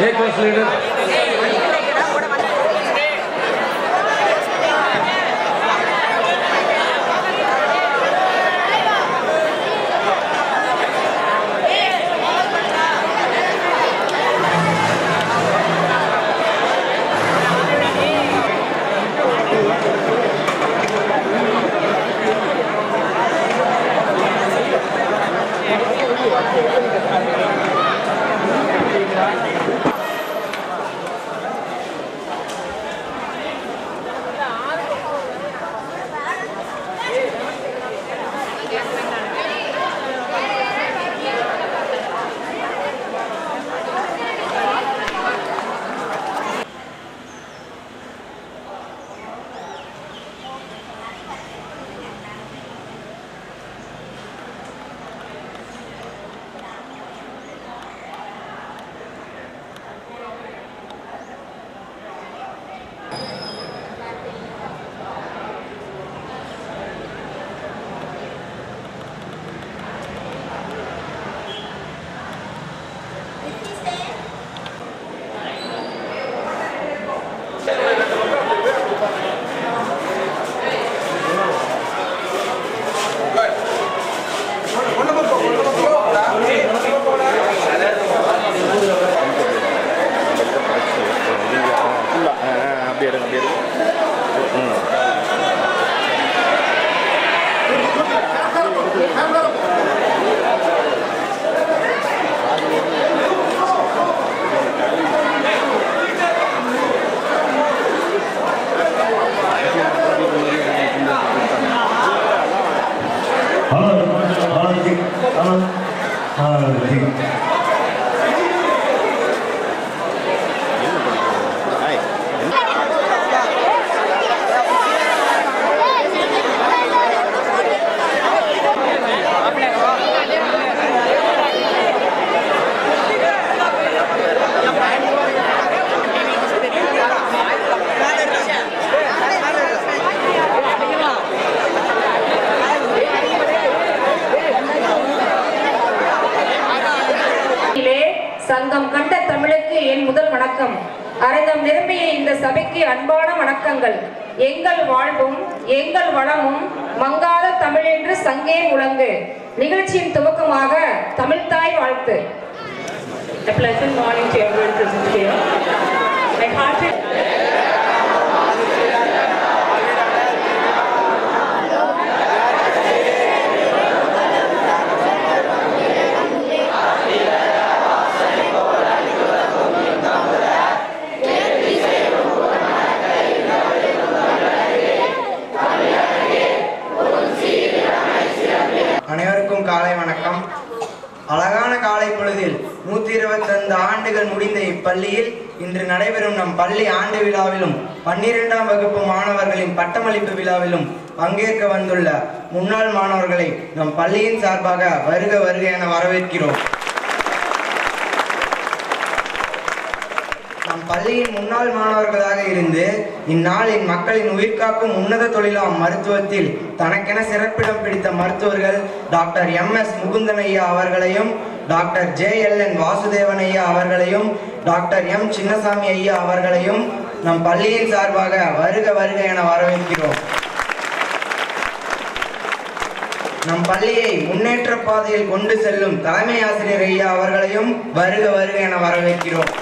A class leader. சங்கம் கண்ட தமிழுக்கு என் முதல் வணக்கம். அரங்கம் நிரம்பிய இந்த சபைக்கு அன்பான வணக்கங்கள். எங்கள் வாழ்வும் எங்கள் வளமும் மங்காத தமிழ் என்று சங்கே முழங்கு. நிகழ்ச்சியின் துவக்கமாக தமிழ்தாய் வாழ்த்து. A pleasant morning to everyone present here. My hearty அனைவருக்கும் காலை வணக்கம். அழகான காலை பொழுதில் 125 ஆண்டுகள் முடிந்த இப்பள்ளியில் இன்று நடைபெறும் நம் பள்ளி ஆண்டு விழாவிலும் 12ஆம் வகுப்பு மாணவர்களின் பட்டமளிப்பு விழாவிலும் பங்கேற்க வந்துள்ள முன்னாள் மாணவர்களை நம் பள்ளியின் சார்பாக வருக வருக என வரவேற்கிறோம். நம் பள்ளியின் முன்னாள் மாணவர்களாக இருந்து இந்நாளின் மக்களின் உயிர்காக்கும் உன்னத தொழிலாம் மருத்துவத்தில் தனக்கென சிறப்பிடம் பிடித்த மருத்துவர்கள் டாக்டர் MS முகுந்தன் ஐயா அவர்களையும், டாக்டர் JLN வாசுதேவன் ஐயா அவர்களையும், டாக்டர் M சின்னசாமி ஐயா அவர்களையும் நம் பள்ளியின் சார்பாக வருக வருக என வரவேற்கிறோம். நம் பள்ளியை முன்னேற்ற பாதையில் கொண்டு செல்லும் தலைமை ஆசிரியர் ஐயா அவர்களையும் வருக வருக என வரவேற்கிறோம்.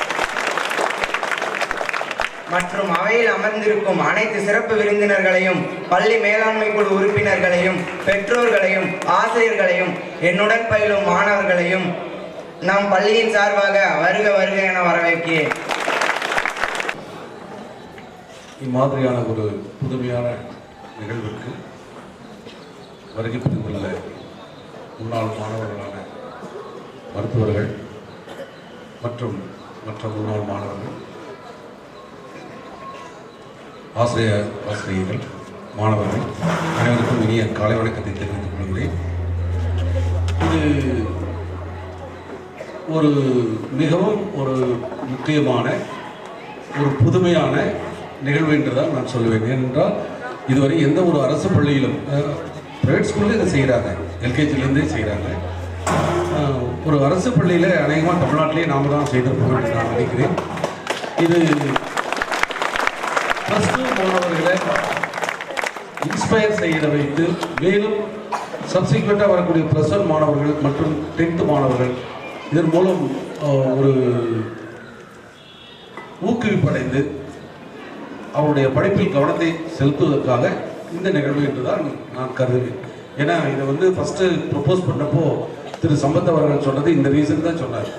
மற்றும் அவையில் அமர்ந்திருக்கும் அனைத்து சிறப்பு விருந்தினர்களையும், பள்ளி மேலாண்மை குழு உறுப்பினர்களையும், பெற்றோர்களையும், ஆசிரியர்களையும், என்னுடன் பயிலும் மாணவர்களையும் நம் பள்ளியின் சார்பாக வருக வருக என வரவேற்கிறேன். இம்மாதிரியான ஒரு புதுமையான நிகழ்வுக்கு வருகை புரிந்துள்ள முன்னாள் மாணவர்களான மருத்துவர்கள் மற்றும் மற்ற முன்னாள் மாணவர்கள், ஆசிரியர்கள், மாணவர்கள் அனைவருக்கும் இனிய காலை வணக்கத்தை தெரிவித்துக் கொள்கிறேன். இது ஒரு மிகவும் ஒரு முக்கியமான ஒரு புதுமையான நிகழ்வு என்று தான் நான் சொல்லுவேன். ஏனென்றால் இதுவரை எந்த ஒரு அரசு பள்ளியிலும், ப்ரைவேட் ஸ்கூலில் இதை செய்கிறாங்க, எல்கேஜிலேருந்தே செய்கிறாங்க. ஒரு அரசு பள்ளியில் அநேகமாக தமிழ்நாட்டிலே நாம் தான் செய்திருப்போம் என்று நான் நினைக்கிறேன். இது +2 மாணவர்களை இன்ஸ்பயர் செய்ய வைத்து மேலும் சப்சிக்வெண்ட்டாக வரக்கூடிய +1 மாணவர்கள் மற்றும் 10th மாணவர்கள் இதன் மூலம் ஒரு ஊக்குவிப்படைந்து அவருடைய படிப்பில் கவனத்தை செலுத்துவதற்காக இந்த நிகழ்வு என்றுதான் நான் கருதுவேன். ஏன்னா இதை வந்து ஃபஸ்ட்டு ப்ரொப்போஸ் பண்ணப்போ திரு சம்பத் அவர்கள் சொன்னது இந்த ரீசன் தான் சொன்னார்.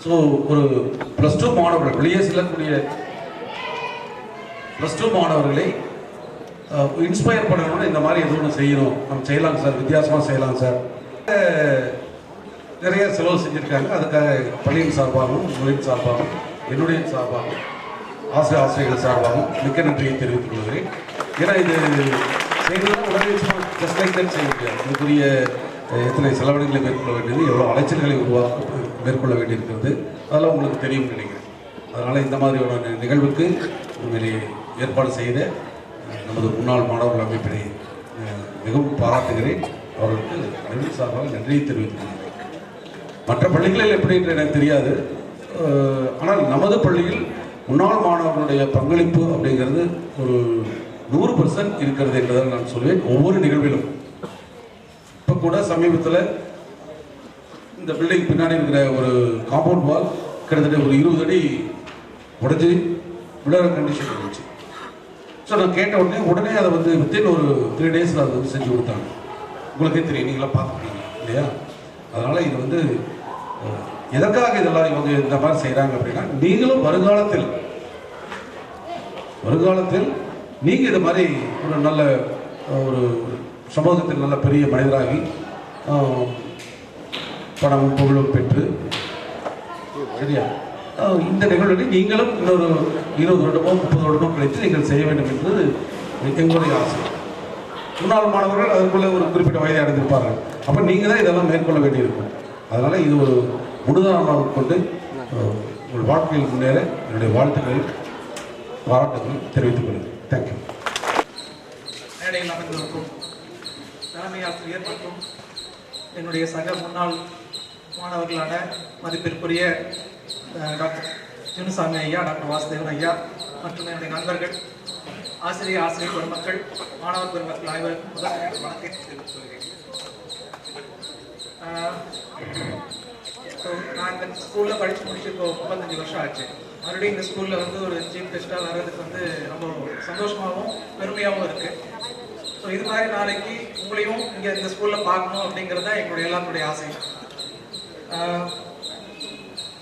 ஸோ ஒரு +2 மாணவர்கள் வெளியே செல்லக்கூடிய +2 மாணவர்களை இன்ஸ்பயர் பண்ணணும்னா இந்த மாதிரி எதுவும் ஒன்று செய்யணும், நம்ம செய்யலாம் சார், வித்தியாசமாக செய்யலாம் சார். நிறைய செலவு செஞ்சுருக்காங்க. அதுக்காக பள்ளியின் சார்பாகவும் உங்களின் சார்பாகவும் என்னுடைய சார்பாகவும் ஆசிரியர்கள் சார்பாகவும் மிக்க நன்றியை தெரிவித்துக் கொள்கிறேன். ஏன்னா இது செய்யணும் உடனே ஜஸ்ட் லைக் தட் செய்ய முடியாது. இதுக்குரிய எத்தனை செலவினங்களை மேற்கொள்ள வேண்டியது, எவ்வளோ அலைச்சல்களை மேற்கொள்ள வேண்டியிருக்கிறது, அதெல்லாம் உங்களுக்கு தெரியும் நினைக்கிறேன். அதனால் இந்த மாதிரியான நிகழ்வுக்கு உண்மையிலே ஏற்பாடு செய்த நமது முன்னாள் மாணவர்கள் அமைப்பினை மிகவும் பாராட்டுகிறேன். அவர்களுக்கு அனைவரும் சார்பாக நன்றியை தெரிவித்துக் கொள்கிறேன். மற்ற பள்ளிகளில் எப்படி என்று எனக்கு தெரியாது. ஆனால் நமது பள்ளியில் முன்னாள் மாணவர்களுடைய பங்களிப்பு அப்படிங்கிறது ஒரு 100% இருக்கிறது என்றுதான் நான் சொல்வேன். ஒவ்வொரு நிகழ்விலும் இப்போ கூட சமீபத்தில் இந்த பில்டிங் பின்னாடி இருக்கிற ஒரு காம்பவுண்ட் வால் கிட்டத்தட்ட ஒரு 20 அடி உடஞ்சி விழற கண்டிஷன் இருந்துச்சு. ஸோ நான் கேட்ட உடனே அதை வந்து வித்தின் ஒரு 3 days அதை வந்து செஞ்சு கொடுத்தாங்க. உங்களுக்கே தெரியும், நீங்களாம் பார்த்துருக்கீங்க இல்லையா? அதனால் இது வந்து எதற்காக இதெல்லாம் இவங்க இந்த மாதிரி செய்கிறாங்க அப்படின்னா, நீங்களும் வருங்காலத்தில் நீங்கள் இது மாதிரி ஒரு நல்ல ஒரு சமூகத்தில் நல்ல பெரிய மனிதராகி பணமும் புகழும் பெற்று சரியா இந்த நிகழ்வுகளை நீங்களும் இன்னொரு 20 வருடமோ 30 வருடமோ கழித்து நீங்கள் செய்ய வேண்டும் என்பது எங்களுடைய ஆசை. முன்னாள் மாணவர்கள் அதற்குள்ளே ஒரு குறிப்பிட்ட வயதை அடைந்திருப்பார்கள். அப்போ நீங்கள் தான் இதெல்லாம் மேற்கொள்ள வேண்டியிருக்கும். அதனால் இது ஒரு முன்னுதாரணமாக கொண்டு உங்கள் வாழ்க்கையில் முன்னேற என்னுடைய வாழ்த்துக்களை பாராட்டுகளை தெரிவித்துக் கொள்கிறேன். தேங்க்யூ. மேடையில் அமர்ந்திருக்கும் தலைமை ஆசிரியர் மற்றும் என்னுடைய சக முன்னாள் மாணவர்களான மதிப்பிற்குரிய டாக்டர் ஜுனுசாமி ஐயா, டாக்டர் வாசுதேவன் ஐயா மற்றும் என்னுடைய நண்பர்கள், ஆசிரியர் பெருமக்கள், மாணவர் பெருமக்கள் அனைவருக்கும் முதல் வணக்கத்தை தெரிவித்துக் கொள்கிறேன். நான் இந்த ஸ்கூலில் படித்து முடிச்சு இப்போ 35 வருஷம் ஆச்சு. மறுபடியும் இந்த ஸ்கூலில் வந்து ஒரு சீஃப் கெஸ்ட்டாக வர்றதுக்கு வந்து ரொம்ப சந்தோஷமாகவும் பெருமையாகவும் இருக்குது. ஸோ இது மாதிரி நாளைக்கு உங்களையும் இங்கே இந்த ஸ்கூலில் பார்க்கணும் அப்படிங்கிறது தான் எங்களுடைய எல்லாருடைய ஆசை.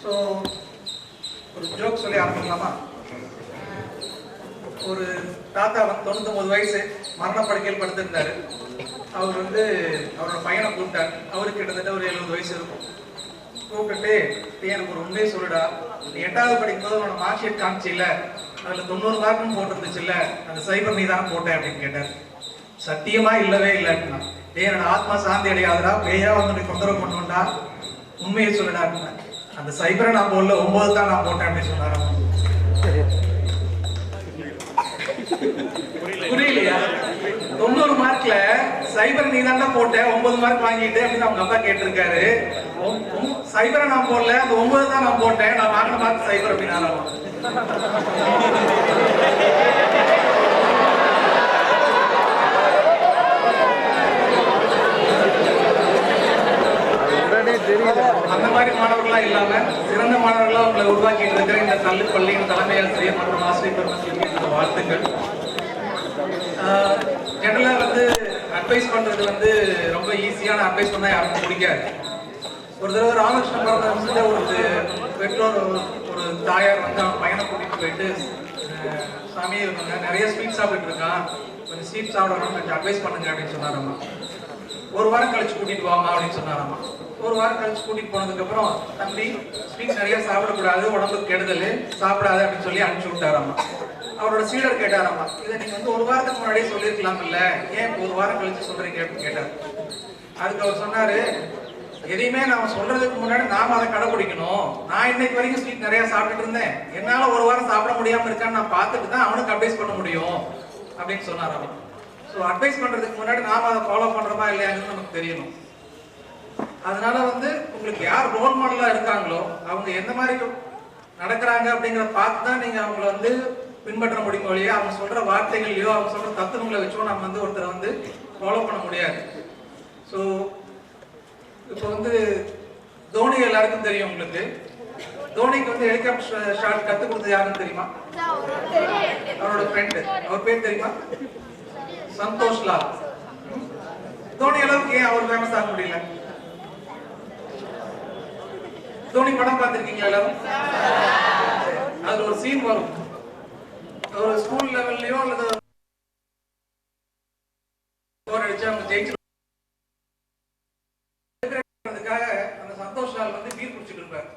ஸோ ஒரு ஜோக் சொல்லி ஆரம்பிக்கலாமா? ஒரு தாத்தா வந்து 99 வயசு மரணப்படுக்கையில் படுத்திருந்தாரு. அவர் வந்து அவரோட பையனை கூப்பிட்டார். அவருக்கு கிட்டத்தட்ட ஒரு 70 வயசு இருக்கும். கூப்பிட்டு, எனக்கு ஒரு உண்மையை சொல்லுடா, நீ 8வது படிக்கும்போது உன்னோட மார்க் ஷீட் காமிச்சில்ல, அதில் 90 மார்க்கும் போட்டிருந்துச்சுல்ல, அந்த சைபர் நீ தான் போட்டேன் அப்படின்னு கேட்டார். சத்தியமா இல்லவே இல்லை அப்படின்னா, என்னோட ஆத்மா சாந்தி அடையாதுடா, பேயா வந்து தொந்தரவு பண்ணுவோம்டா, உண்மையை சொல்லுடா அப்படின்னா, அந்த சைபரை நான் போடல, 9 தான் நான் போட்டேன் அப்படின்னு சொன்னாராம். புரியலையா? 90 மார்க்ல சைபர் நீ தாண்டா போட்ட, 9 மார்க் வாங்கிட்டு அப்படின்னு அவங்க அப்பா கேட்டிருக்காரு. சைபரை நான் போடல, அந்த 9 தான் நான் போட்டேன், நான் வாங்கின மார்க் சைபர் அப்படின்னாராம். அந்த மாதிரி மாணவர்களா இல்லாம சிறந்த மாணவர்களா உங்களை உருவாக்கிட்டு இருக்கிற இந்த பள்ளியின் தலைமை ஆசிரியர் மற்றும் ஆசிரியர் பெருமக்களுக்கு வாழ்த்துக்கள். ஜெனரலா வந்து அட்வைஸ் பண்றது வந்து ரொம்ப ஈஸியான அட்வைஸ் பண்ணா யாருக்கும் பிடிக்காது. ஒரு தடவை ராமகிருஷ்ண பரமஹம்சர் ஒரு பெற்றோர் ஒரு தாயார் வந்து அவன் பையனை கூட்டிட்டு போயிட்டு, சாமி நிறைய ஸ்வீட் சாப்பிட்டு இருக்கான், கொஞ்சம் ஸ்வீட் சாப்பிடணும், கொஞ்சம் அட்வைஸ் பண்ணுங்க அப்படின்னு சொன்னாராமா. ஒரு வாரம் கழிச்சு கூட்டிட்டு வாமா அப்படின்னு சொன்னாராமா. ஒரு வாரம் கழிச்சு கூட்டிட்டு போனதுக்கு அப்புறம், தம்பி ஸ்வீட் நிறைய சாப்பிடக்கூடாது, உடம்புக்கு கெடுதல், சாப்பிடாது அப்படின்னு சொல்லி அனுப்பிச்சு விட்டாராமா. அவரோட சீடர் கேட்டாராமா, இதை நீங்க வந்து ஒரு வாரத்துக்கு முன்னாடியே சொல்லியிருக்கலாம் இல்ல, ஏன் ஒரு வாரம் கழிச்சு சொல்றீங்க அப்படின்னு கேட்டார். அதுக்கு அவர் சொன்னாரு, எதையுமே நாம சொல்றதுக்கு முன்னாடி நாம அதை கடைபிடிக்கணும். நான் இன்னைக்கு வரைக்கும் ஸ்வீட் நிறைய சாப்பிட்டுட்டு இருந்தேன், என்னால ஒரு வாரம் சாப்பிட முடியாம இருக்கான்னு நான் பார்த்துட்டு தான் அவனுக்கு அட்வைஸ் பண்ண முடியும் அப்படின்னு சொன்னாராமா. ஸோ அட்வைஸ் பண்றதுக்கு முன்னாடி நாம அதை ஃபாலோ பண்றோமா இல்லையான்னு நமக்கு தெரியணும். அதனால வந்து உங்களுக்கு யார் ரோல் மாடலா இருக்காங்களோ அவங்க எந்த மாதிரி நடக்கிறாங்க அப்படிங்கிறத பார்த்து தான் நீங்க அவங்கள வந்து பின்பற்ற முடியும் வழியா அவங்க சொல்ற வார்த்தைகள்லையோ அவங்க சொல்ற தத்துவங்களை வச்சோ நம்ம வந்து ஒருத்தரை வந்து ஃபாலோ பண்ண முடியாது. ஸோ இப்போ வந்து தோனி எல்லாருக்கும் தெரியும். உங்களுக்கு தோனிக்கு வந்து ஹெலிகாப்டர் ஷாட் கற்றுக் கொடுத்தது யாருன்னு தெரியுமா? அவரோட ஃப்ரெண்டு. அவர் பேர் தெரியுமா? சந்தோஷ் லால். தோனி அளவுக்கு ஏன் அவர் ஃபேமஸ் ஆக முடியல? தோனி படம் பார்த்திருக்கீங்களா எல்லாரும்? அதுல ஒரு சீன் வரும், ஒரு ஸ்கூல் லெவல்லயோ அல்லது போர் அடிச்சு அவங்க ஜெயிச்சு அந்த சந்தோஷ் லால் வந்து பீர் குடிச்சிட்டு இருப்பார்.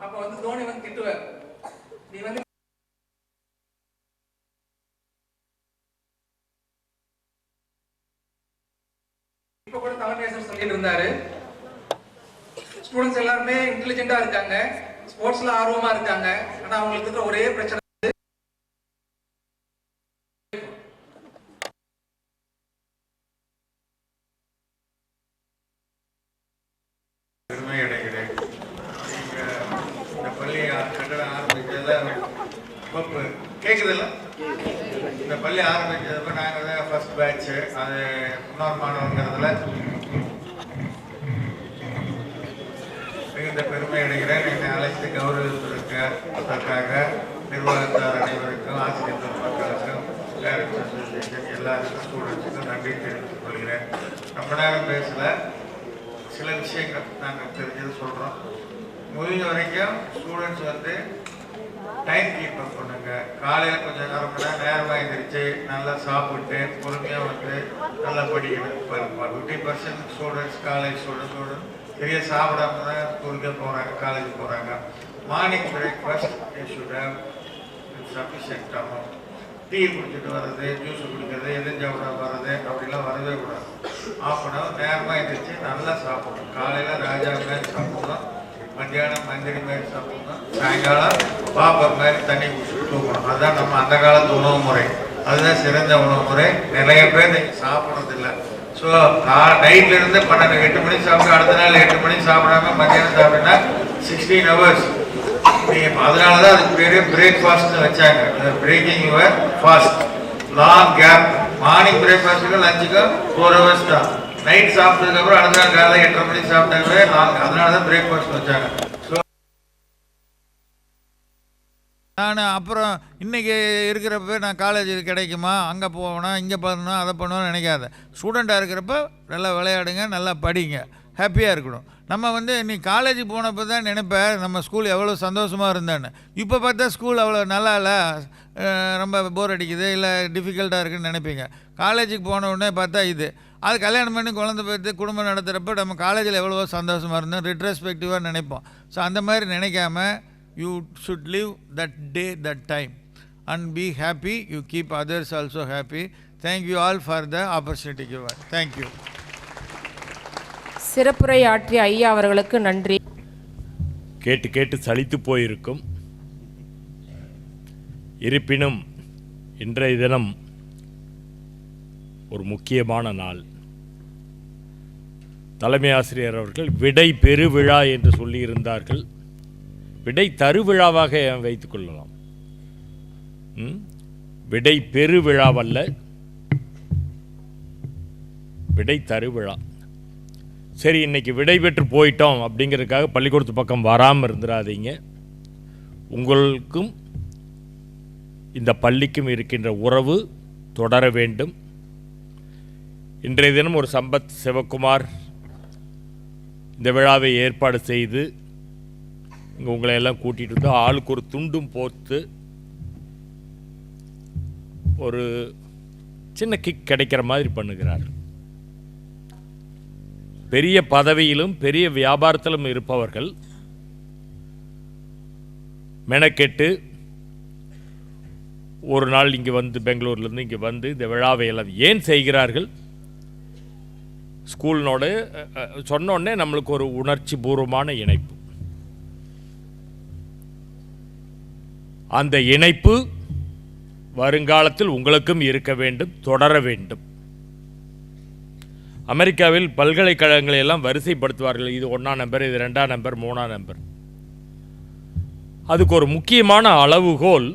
அப்ப வந்து தோனி வந்து திட்டுவார், நீ வந்து இப்ப கூட தலைமையர் சொல்லிட்டு இருந்தாரு, ஸ்டூடெண்ட்ஸ் எல்லாருமே இன்டெலிஜென்ட்டா இருக்காங்க, ஸ்போர்ட்ஸ்ல ஆர்வமா இருக்காங்க, ஆனா அவங்களுக்கு இருக்கிற ஒரே பிரச்சனை பெருமை அடைகிறேன். இந்த பள்ளி கட்டடம் ஆரம்பிச்சதுல கேட்குதுல்ல, இந்த பள்ளி ஆரம்பிச்சதுப்ப நாங்கள் தான் ஃபர்ஸ்ட் பேட்ச். அது முன்னாள் மாணவங்கிறதுல மிகுந்த பெருமை அடைகிறேன். என்னை அழைத்து கௌரவிப்பதற்காக நிர்வாகத்தார் அனைவருக்கும், ஆசிரியர் மக்களுக்கும், பேரண்ட்ஸ் அசோசியேஷன் எல்லாருக்கும், ஸ்டூடெண்ட்ஸுக்கும் நன்றி தெரிவித்துக் கொள்கிறேன். ரொம்ப நேரம் பேசல, சில விஷயங்கள் நாங்கள் தெரிஞ்சது சொல்கிறோம். முடிஞ்ச வரைக்கும் ஸ்டூடெண்ட்ஸ் வந்து டைம் கீப் அப் பண்ணுங்க. காலையில் கொஞ்சம் நேரமாக எழுந்திரிச்சு நல்லா சாப்பிட்டு பொறுமையாக வந்து நல்லா படிக்கணும். 50% ஸ்டூடெண்ட்ஸ் காலேஜ் ஸ்டூடெண்ட்ஸ் சரியாக சாப்பிடாம தான் ஸ்கூலுக்கே போகிறாங்க, காலேஜ் போகிறாங்க. Morning breakfast should have sufficient amount. Tea குடிச்சிட்டு வர்றது, ஜூஸ் குடிக்கிறது, எதிர்ஜாவிட வர்றது அப்படிலாம் வரவே கூடாது. ஆஃப் அன் ஹவர் நேரமாக எழுந்திரிச்சு நல்லா சாப்பிடணும். காலையில் ராஜா மாதிரி சாப்பிடணும், மத்தியானம் மந்திரி மாதிரி சாப்பிடணும், சாயங்காலம் பாப்பர் மாதிரி தண்ணி குடிச்சு தூக்கணும். அதுதான் நம்ம அந்த காலத்து உணவு முறை. அதுதான் சிறந்த உணவு முறை. நிறைய பேர் சாப்பிட்றதில்லை. ஸோ நைட்லேருந்து 8 மணிக்கு சாப்பிட்டு அடுத்த நாள் 8 மணிக்கு சாப்பிடாம மத்தியானம் சாப்பிட்டா 16 hours. அதனால தான் அதுக்கு பேர் பிரேக்ஃபாஸ்ட்னு வச்சாங்க. Breaking your fast, long gap. Morning பிரேக்ஃபாஸ்ட்டுக்கும் லஞ்சுக்கும் 4 hours தான். நைட் சாப்பிட்டதுக்கப்புறம் அடுத்த நாள் காலையில் 8:30 மணிக்கு சாப்பிட்டாங்களே லாங். அதனால தான் பிரேக்ஃபாஸ்ட் வச்சாங்க. ஸோ நான் அப்புறம் இன்றைக்கி இருக்கிறப்ப நான் காலேஜ் கிடைக்குமா, அங்கே போகணும், இங்கே பண்ணணும், அதை பண்ணணும்னு நினைக்காத. ஸ்டூடெண்ட்டாக இருக்கிறப்ப நல்லா விளையாடுங்க, நல்லா படிங்க, ஹாப்பியாக இருக்கணும். நம்ம வந்து நீ காலேஜுக்கு போனப்போ தான் நினைப்பேன் நம்ம ஸ்கூல் எவ்வளோ சந்தோஷமாக இருந்தேன்னு. இப்போ பார்த்தா ஸ்கூல் அவ்வளோ நல்லா இல்லை, ரொம்ப போர் அடிக்குது, இல்லை டிஃபிகல்ட்டாக இருக்குதுன்னு நினைப்பீங்க. காலேஜுக்கு போன உடனே பார்த்தா இது அது கல்யாணம் பண்ணி குழந்தை பார்த்து குடும்பம் நடத்துகிறப்ப நம்ம காலேஜில் எவ்வளோ சந்தோஷமாக இருந்தோம் ரிட்ரோஸ்பெக்டிவாக நினைப்போம். ஸோ அந்த மாதிரி நினைக்காம you should live that day, that time and be happy. You keep others also happy. Thank you all for the opportunity given. Thank you. சிறப்புரை ஆற்றிய ஐயா அவர்களுக்கு நன்றி. கேட்டு கேட்டு சலித்து போயிருக்கும். இருப்பினும் இன்றைய தினம் ஒரு முக்கியமான நாள். தலைமை ஆசிரியர் அவர்கள் விடை பெருவிழா என்று சொல்லியிருந்தார்கள். விடை தருவிழாவாக வைத்துக் கொள்ளலாம். விடை பெருவிழாவல்ல, விடை தருவிழா. சரி, இன்னைக்கு விடை பெற்று போயிட்டோம் அப்படிங்கிறதுக்காக பள்ளிக்கூடத்து பக்கம் வராமல் இருந்துடாதீங்க. உங்களுக்கும் இந்த பள்ளிக்கும் இருக்கின்ற உறவு தொடர வேண்டும். இன்றைய தினம் ஒரு சம்பத் சிவகுமார் இந்த விழாவை ஏற்பாடு செய்து இங்கே உங்களை எல்லாம் கூட்டிகிட்டு வந்து ஆளுக்கு ஒரு துண்டும் போட்டு ஒரு சின்ன கிக் கிடைக்கிற மாதிரி பண்ணுகிறார். பெரிய பதவியிலும் பெரிய வியாபாரத்திலும் இருப்பவர்கள் மெனக்கெட்டு ஒரு நாள் இங்கே வந்து பெங்களூர்லேருந்து இங்கே வந்து இந்த விழாவை எல்லாம் ஏன் செய்கிறார்கள்? ஸ்கூலினோட சொன்னோடனே நம்மளுக்கு ஒரு உணர்ச்சி பூர்வமான இணைப்பு. அந்த இணைப்பு வருங்காலத்தில் உங்களுக்கும் இருக்க வேண்டும், தொடர வேண்டும். அமெரிக்காவில் பல்கலைக்கழகங்களை எல்லாம் வரிசைப்படுத்துவார்கள். இது 1ஆம் நம்பர், இது 2ஆம் நம்பர், 3ஆம் நம்பர். அதுக்கு ஒரு முக்கியமான அளவுகோல்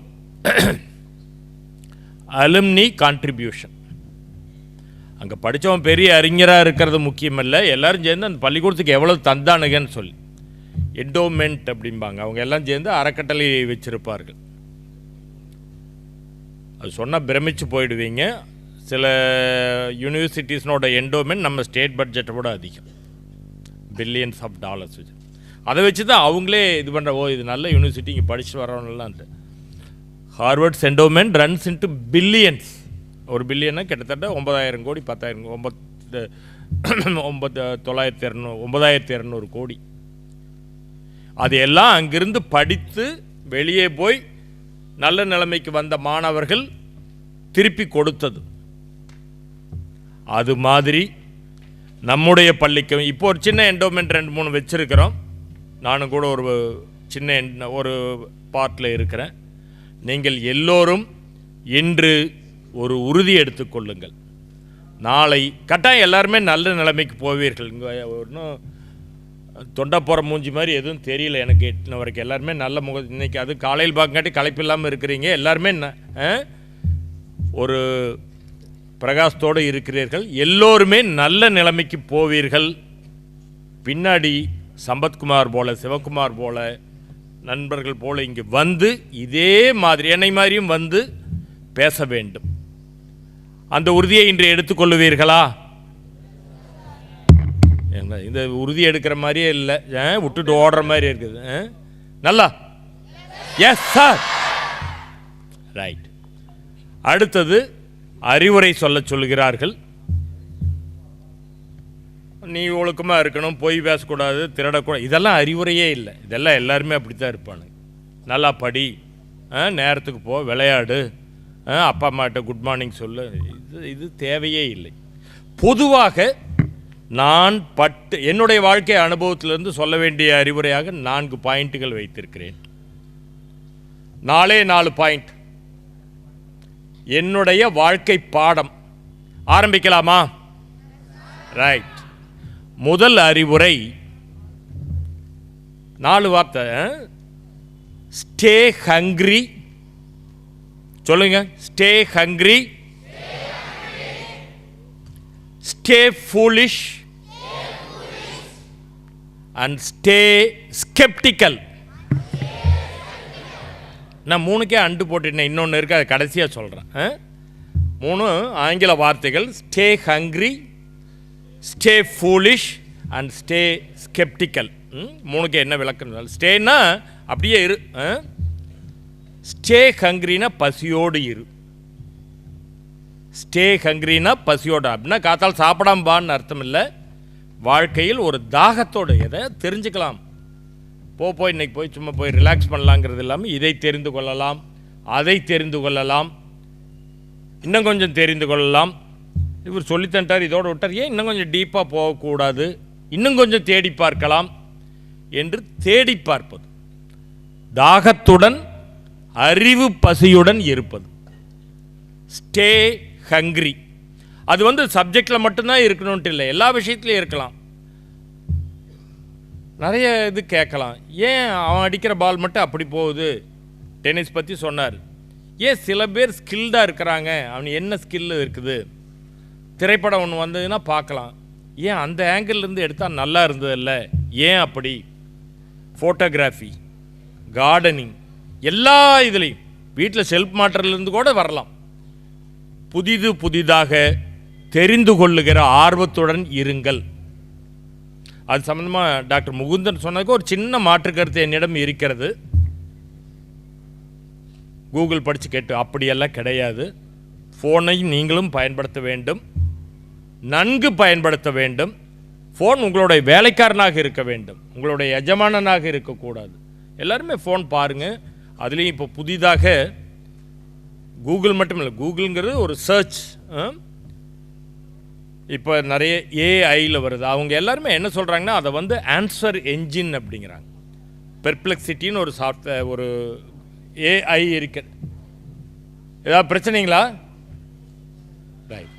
அலுமினி கான்ட்ரிபியூஷன். அங்கே படித்தவன் பெரிய அறிஞராக இருக்கிறது முக்கியமல்ல, எல்லோரும் சேர்ந்து அந்த பள்ளிக்கூடத்துக்கு எவ்வளோ தந்தானுங்கன்னு சொல்லி எண்டோமெண்ட் அப்படிம்பாங்க. அவங்க எல்லாம் சேர்ந்து அறக்கட்டளை வச்சிருப்பார்கள். அது சொன்னால் பிரமிச்சு போயிடுவீங்க. சில யூனிவர்சிட்டிஸ்னோட எண்டோமெண்ட் நம்ம ஸ்டேட் பட்ஜெட்டை விட அதிகம், பில்லியன்ஸ் ஆஃப் டாலர்ஸ் வச்சு. அதை வச்சு தான் அவங்களே இது பண்ணுற, ஓ இது நல்ல யூனிவர்சிட்டி இங்கே படிச்சுட்டு வரவங்களான்ட்டு. Harvard's endowment runs into billions. ஒரு பில்லியன்னா கிட்டத்தட்ட 9,000 கோடி, 9,200 கோடி. அது எல்லாம் அங்கிருந்து படித்து வெளியே போய் நல்ல நிலைமைக்கு வந்த மாணவர்கள் திருப்பி கொடுத்தது. அது மாதிரி நம்முடைய பள்ளிக்கு இப்போ ஒரு சின்ன எண்டோமெண்ட் 2-3 வச்சிருக்கிறோம். நானும் கூட ஒரு சின்ன ஒரு பார்ட்டில் இருக்கிறேன். நீங்கள் எல்லோரும் இன்று ஒரு உறுதி எடுத்துக்கொள்ளுங்கள். நாளை கட்டாயம் எல்லாருமே நல்ல நிலைமைக்கு போவீர்கள். இங்கே ஒன்றும் தொண்டை போகிற மூஞ்சி மாதிரி எதுவும் தெரியல எனக்கு எட்டின வரைக்கும். எல்லாருமே நல்ல இன்றைக்கி அது காலையில் பார்க்காட்டி களைப்பு இல்லாமல் இருக்கிறீங்க. எல்லாருமே ஒரு பிரகாசத்தோடு இருக்கிறீர்கள். எல்லோருமே நல்ல நிலைமைக்கு போவீர்கள். பின்னாடி சம்பத்குமார் போல, சிவகுமார் போல, நண்பர்கள் போல இங்கே வந்து இதே மாதிரி என்னை மாதிரியும் வந்து பேச வேண்டும். அந்த உறுதியை இன்று எடுத்துக்கொள்ளுவீர்களா? இந்த உறுதி எடுக்கிற மாதிரியே இல்லை, விட்டுட்டு ஓடுற மாதிரி இருக்குது. நல்லா எஸ் சார், ரைட். அடுத்தது அறிவுரை சொல்ல சொல்கிறார்கள். நீ ஒழுக்கமாக இருக்கணும், பொய் பேசக்கூடாது, திருடக்கூடாது, இதெல்லாம் அறிவுரையே இல்லை. இதெல்லாம் எல்லாருமே அப்படி தான் இருப்பானுங்க. நல்லா படி, நேரத்துக்கு போ, விளையாடு, அப்பா அம்மாட்ட குட் மார்னிங் சொல்லு, இது தேவையே இல்லை. பொதுவாக நான் என்னுடைய வாழ்க்கை அனுபவத்திலிருந்து சொல்ல வேண்டிய அறிவுரையாக 4 பாயிண்ட்டுகள் வைத்திருக்கிறேன். 4 பாயிண்ட் என்னுடைய வாழ்க்கை பாடம். ஆரம்பிக்கலாமா? ரைட். முதல் அறிவுரை 4 வார்த்தை. Stay hungry. சொல்லுங்க. Stay hungry, stay foolish and stay sceptical. நான் 3க்கே அண்டு போட்டுட்டேன், இன்னொன்று இருக்குது, அதை கடைசியாக சொல்கிறேன். 3 ஆங்கில வார்த்தைகள். Stay hungry, stay foolish and stay sceptical. 3க்கு என்ன விளக்கம்? ஸ்டேன்னா அப்படியே இரு, ஸ்டே ஹங்க்ரினா பசியோடு இரு. ஸ்டே ஹங்க்ரினா பசியோடு, அப்படின்னா காத்தால் சாப்பிடாம பான்னு அர்த்தம் இல்லை. வாழ்க்கையில் ஒரு தாகத்தோடு எதை தெரிஞ்சுக்கலாம். போய் இன்னைக்கு போய் சும்மா போய் ரிலாக்ஸ் பண்ணலாங்கிறது இல்லாமல் இதை தெரிந்து கொள்ளலாம், அதை தெரிந்து கொள்ளலாம், இன்னும் கொஞ்சம் தெரிந்து கொள்ளலாம். இவர் சொல்லித்தண்டார், இதோடு விட்டார், ஏன் இன்னும் கொஞ்சம் டீப்பாக போகக்கூடாது, இன்னும் கொஞ்சம் தேடி பார்க்கலாம் என்று தேடி பார்ப்பது. தாகத்துடன் அறிவு பசியுடன் இருப்பது. Stay hungry. அது சப்ஜெக்டில் மட்டும்தான் இருக்கணும்ட்டு இல்லை, எல்லா விஷயத்துலையும் இருக்கலாம். நிறைய இது கேட்கலாம். ஏன் அவன் அடிக்கிற பால் மட்டும் அப்படி போகுது? டென்னிஸ் பற்றி சொன்னார். ஏன் சில பேர் ஸ்கில்டாக இருக்கிறாங்க, அவன் என்ன ஸ்கில் இருக்குது? திரைப்படம் ஒன்று வந்ததுன்னா பார்க்கலாம், ஏன் அந்த ஆங்கிள்லேருந்து எடுத்தால் நல்லா இருந்ததில்ல, ஏன் அப்படி? ஃபோட்டோகிராஃபி, கார்டனிங், எல்லா இதுலேயும் வீட்டில் செல்ஃப் மாற்றலேருந்து கூட வரலாம். புதிதாக தெரிந்து கொள்ளுகிற ஆர்வத்துடன் இருங்கள். அது சம்பந்தமாக டாக்டர் முகுந்தன் சொன்னதுக்கு ஒரு சின்ன மாற்று கருத்து என்னிடம் இருக்கிறது. கூகுள் படித்து கேட்டு அப்படியெல்லாம் கிடையாது. ஃபோனை நீங்களும் பயன்படுத்த வேண்டும், நன்கு பயன்படுத்த வேண்டும். ஃபோன் உங்களுடைய வேலைக்காரனாக இருக்க வேண்டும், உங்களுடைய எஜமானனாக இருக்கக்கூடாது. எல்லாருமே ஃபோன் பாருங்கள். அதுலேயும் இப்போ புதிதாக கூகுள் மட்டும் இல்லை, கூகுளுங்கிறது ஒரு சர்ச், இப்போ நிறைய ஏஐயில் வருது. அவங்க எல்லாருமே என்ன சொல்கிறாங்கன்னா அதை ஆன்சர் என்ஜின் அப்படிங்கிறாங்க. பெர்ப்ளெக்சிட்டின்னு ஒரு சாஃப்ட்வேர், ஒரு ஏஐ இருக்கு. ஏதாவது பிரச்சனைங்களா? ரைட்.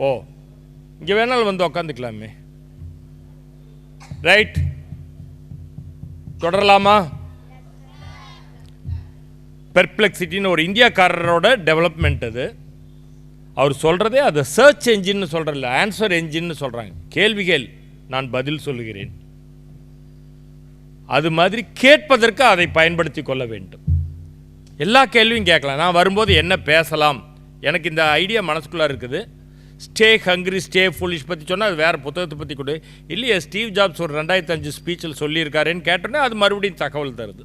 ஓ, இங்கே வேணாலும் வந்து உக்காந்துக்கலாமே. ரைட், தொடரலாமா? பெர்ப்ளெக்சிட்டின்னு ஒரு இந்தியாக்காரரோட டெவலப்மெண்ட் அது. அவர் சொல்கிறதே அதை சர்ச் என்ஜின்னு சொல்கிறதில்ல, ஆன்சர் என்ஜின்னு சொல்கிறாங்க. கேள்விகள் நான் பதில் சொல்லுகிறேன். அது மாதிரி கேட்பதற்கு அதை பயன்படுத்தி கொள்ள வேண்டும். எல்லா கேள்வியும் கேட்கலாம். நான் வரும்போது என்ன பேசலாம், எனக்கு இந்த ஐடியா மனசுக்குள்ளே இருக்குது. ஸ்டே ஹங்க்ரி ஸ்டே ஃபுல்லிஷ் பற்றி சொன்னால் அது வேறு புத்தகத்தை பற்றி கொடு. இல்லையே ஸ்டீவ் ஜாப்ஸ் ஒரு 2005 ஸ்பீச்சில் சொல்லியிருக்காருன்னு கேட்டோன்னே அது மறுபடியும் தகவல் தருது.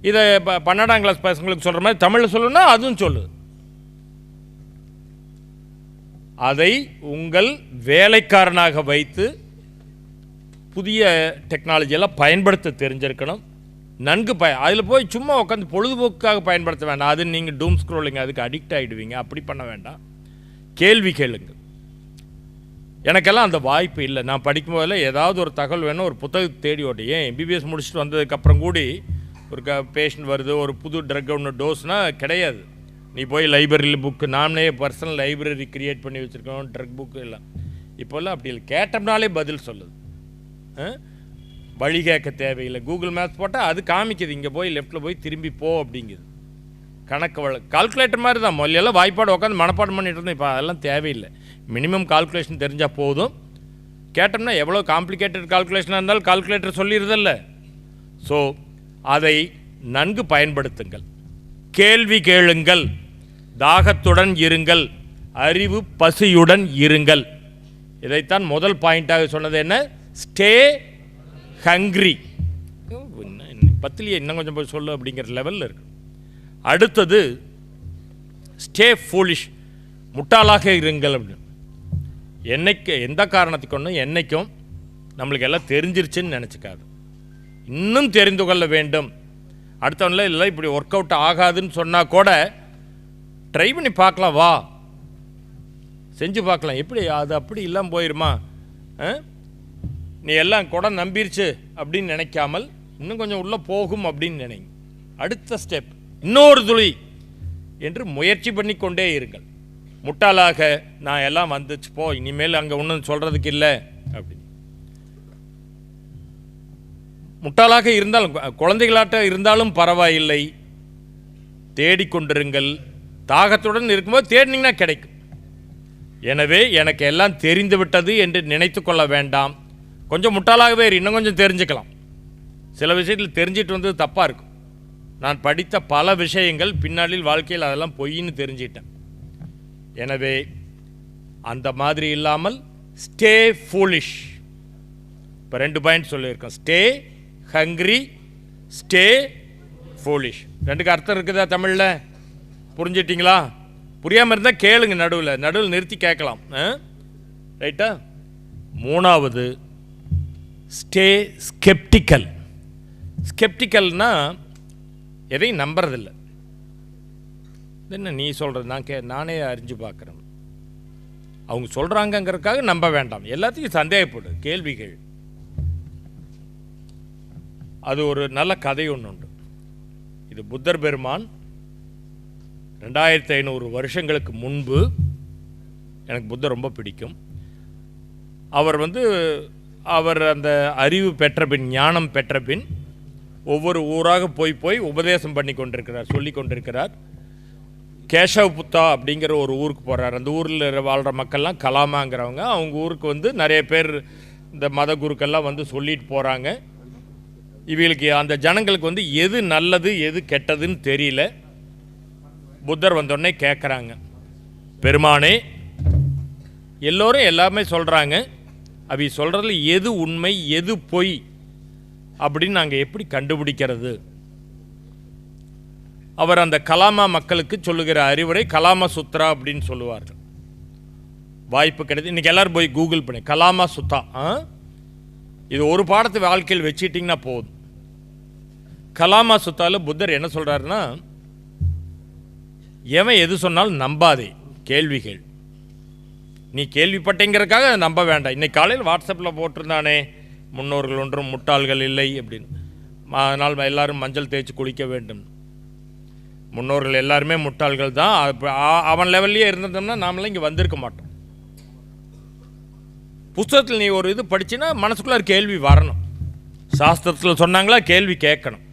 இதை 12ஆம் கிளாஸ் பசங்களுக்கு சொல்கிற மாதிரி தமிழில் சொல்லணும்னா அதுவும் சொல்லுது. அதை உங்கள் வேலைக்காரனாக வைத்து புதிய டெக்னாலஜியெல்லாம் பயன்படுத்த தெரிஞ்சிருக்கணும். நன்கு அதில் போய் சும்மா உட்காந்து பொழுதுபோக்காக பயன்படுத்த வேண்டாம். அது நீங்கள் டூம் ஸ்க்ரோலிங் அதுக்கு அடிக்ட் ஆகிடுவீங்க. அப்படி பண்ண வேண்டாம். கேள்வி கேளுங்க. எனக்கெல்லாம் அந்த வாய்ப்பு இல்லை. நான் படிக்கும்போதில் ஏதாவது ஒரு தகவல் வேணும், ஒரு புத்தகத்தை தேடி ஓட்டி. ஏன் எம்பிபிஎஸ் முடிச்சுட்டு வந்ததுக்கப்புறம் கூடி ஒரு பேஷண்ட் வருது, ஒரு புது ட்ரக் ஒன்று டோஸ்னால் கிடையாது. நீ போய் லைப்ரரியில் புக்கு, நானே பர்சனல் லைப்ரரி க்ரியேட் பண்ணி வச்சுருக்கோம், ட்ரக் புக்கு எல்லாம். இப்போல்லாம் அப்படி இல்லை, கேட்டோம்னாலே பதில் சொல்லுது. வழி கேட்க தேவையில்லை. கூகுள் மேப்ஸ் போட்டால் அது காமிக்குது, இங்கே போய் லெஃப்ட்டில் போய் திரும்பி போ அப்படிங்குது. கணக்கு கால்குலேட்டர் மாதிரி தான். முதல்ல வாய்ப்பாடு உட்காந்து மனப்பாடம் பண்ணிட்டு இருந்தோம். இப்போ அதெல்லாம் தேவையில்லை. மினிமம் கால்குலேஷன் தெரிஞ்சால் போதும். கேட்டோம்னா எவ்வளோ காம்ப்ளிகேட்டட் கால்குலேஷனாக இருந்தாலும் கால்குலேட்டர் சொல்லிடுறதில்ல. ஸோ அதை நன்கு பயன்படுத்துங்கள். கேள்வி கேளுங்கள், தாகத்துடன் இருங்கள், அறிவு பசியுடன் இருங்கள். இதைத்தான் முதல் பாயிண்டாக சொன்னது. என்ன? Stay hungry. பத்திலேயே இன்னும் கொஞ்சம் போய் சொல்லு அப்படிங்கிற லெவலில் இருக்கு. அடுத்தது ஸ்டே ஃபூலிஷ், முட்டாளாக இருங்கள் அப்படின்னு. என்னைக்கு எந்த காரணத்துக்கு ஒன்றும் என்னைக்கும் நம்மளுக்கு எல்லாம் தெரிஞ்சிருச்சுன்னு நினச்சிக்காது. இன்னும் தெரிந்து கொள்ள வேண்டும். அடுத்தவனில் இல்லை இப்படி ஒர்க் அவுட் ஆகாதுன்னு சொன்னால் கூட ட்ரை பண்ணி பார்க்கலாம், வா செஞ்சு பார்க்கலாம். எப்படி அது அப்படி இல்லாமல் போயிடுமா, நீ எல்லாம் கூட நம்பிருச்சு அப்படின்னு நினைக்காமல் இன்னும் கொஞ்சம் உள்ளே போகும் அப்படின்னு நினைங்க. அடுத்த ஸ்டெப் இன்னொரு துளி என்று முயற்சி பண்ணி கொண்டே இருங்கள். முட்டாளாக நான் எல்லாம் வந்துச்சு போ, இனிமேல் அங்கே ஒன்றும் சொல்கிறதுக்கு இல்லை அப்படின்னு முட்டாளாக இருந்தாலும், குழந்தைகளாட்ட இருந்தாலும் பரவாயில்லை, தேடிக்கொண்டிருங்கள். தாகத்துடன் இருக்கும்போது தேடினீங்கன்னா கிடைக்கும். எனவே எனக்கு எல்லாம் தெரிந்து விட்டது என்று நினைத்து கொள்ள வேண்டாம். கொஞ்சம் முட்டாளாகவே இன்னும் கொஞ்சம் தெரிஞ்சுக்கலாம். சில விஷயத்தில் தெரிஞ்சிட்டு வந்தது தப்பாக இருக்கும். நான் படித்த பல விஷயங்கள் பின்னாளில் வாழ்க்கையில் அதெல்லாம் பொய்ன்னு தெரிஞ்சிட்டேன். எனவே அந்த மாதிரி இல்லாமல் ஸ்டே ஃபூலிஷ். இப்போ 2 பாயிண்ட் சொல்லியிருக்கோம். Stay hungry, stay foolish. 2க்கு அர்த்தம் இருக்குதா தமிழில்? புரிஞ்சிட்டிங்களா? புரியாமல் இருந்தால் கேளுங்க, நடுவில் நிறுத்தி கேட்கலாம். ரைட்டா? 3வது ஸ்டே ஸ்கெப்டிக்கல். ஸ்கெப்டிக்கல்னா எதையும் நம்புறதில்லை. என்ன நீ சொல்கிறது, நானே அறிஞ்சு பார்க்குறேன். அவங்க சொல்கிறாங்கங்கிறதுக்காக நம்ப வேண்டாம். எல்லாத்தையும் சந்தேகப்படு, கேள்விகள். அது ஒரு நல்ல கதை ஒன்று உண்டு. இது புத்தர் பெருமான் 2500 வருஷங்களுக்கு முன்பு, எனக்கு புத்தர் ரொம்ப பிடிக்கும். அவர் அந்த அறிவு பெற்ற பின், ஞானம் பெற்ற பின் ஒவ்வொரு ஊராக போய் உபதேசம் பண்ணி கொண்டிருக்கிறார், சொல்லி கொண்டிருக்கிறார். கேஷவ் புத்தா அப்படிங்கிற ஒரு ஊருக்கு போகிறார். அந்த ஊரில் வாழ்கிற மக்கள்லாம் கலாமாங்கிறவங்க. அவங்க ஊருக்கு நிறைய பேர் இந்த மத குருக்கள்லாம் சொல்லிட்டு போகிறாங்க. இவங்களுக்கு அந்த ஜனங்களுக்கு எது நல்லது எது கெட்டதுன்னு தெரியல. புத்தர் வந்தோடனே கேட்குறாங்க, பெருமானே எல்லோரும் எல்லாமே சொல்கிறாங்க, அவங்க சொல்கிறதுல எது உண்மை எது பொய் அப்படின்னு நாங்கள் எப்படி கண்டுபிடிக்கிறது? அவர் அந்த கலாமா மக்களுக்கு சொல்லுகிற அறிவுரை கலாமா சுத்ரா அப்படின்னு சொல்லுவார்கள். வாய்ப்பு கிடையாது, இன்றைக்கி எல்லோரும் போய் கூகுள் பண்ணி கலாமா சுத்தா, இது ஒரு பாடத்தை வாழ்க்கையில் வச்சுட்டிங்கன்னா போதும். கலாமா சுத்தாவில் புத்தர் என்ன சொல்கிறாருன்னா, எவன் எது சொன்னாலும் நம்பாதே, கேள்விகள். நீ கேள்விப்பட்டேங்கிறதுக்காக நம்ப வேண்டாம். இன்றைக்கி காலையில் வாட்ஸ்அப்பில் போட்டிருந்தானே, முன்னோர்கள் ஒன்றும் முட்டாள்கள் இல்லை அப்படின்னு. அதனால் எல்லாரும் மஞ்சள் தேய்ச்சி குளிக்க வேண்டும். முன்னோர்கள் எல்லாருமே முட்டாள்கள் தான். அவன் லெவல்லையே இருந்திருந்தோம்னா நாமெல்லாம் இங்கே வந்திருக்க மாட்டோம். புஸ்தகத்தில் நீ ஒரு இது படிச்சின்னா மனசுக்குள்ளே கேள்வி வரணும். சாஸ்திரத்தில் சொன்னாங்களா, கேள்வி கேட்கணும்.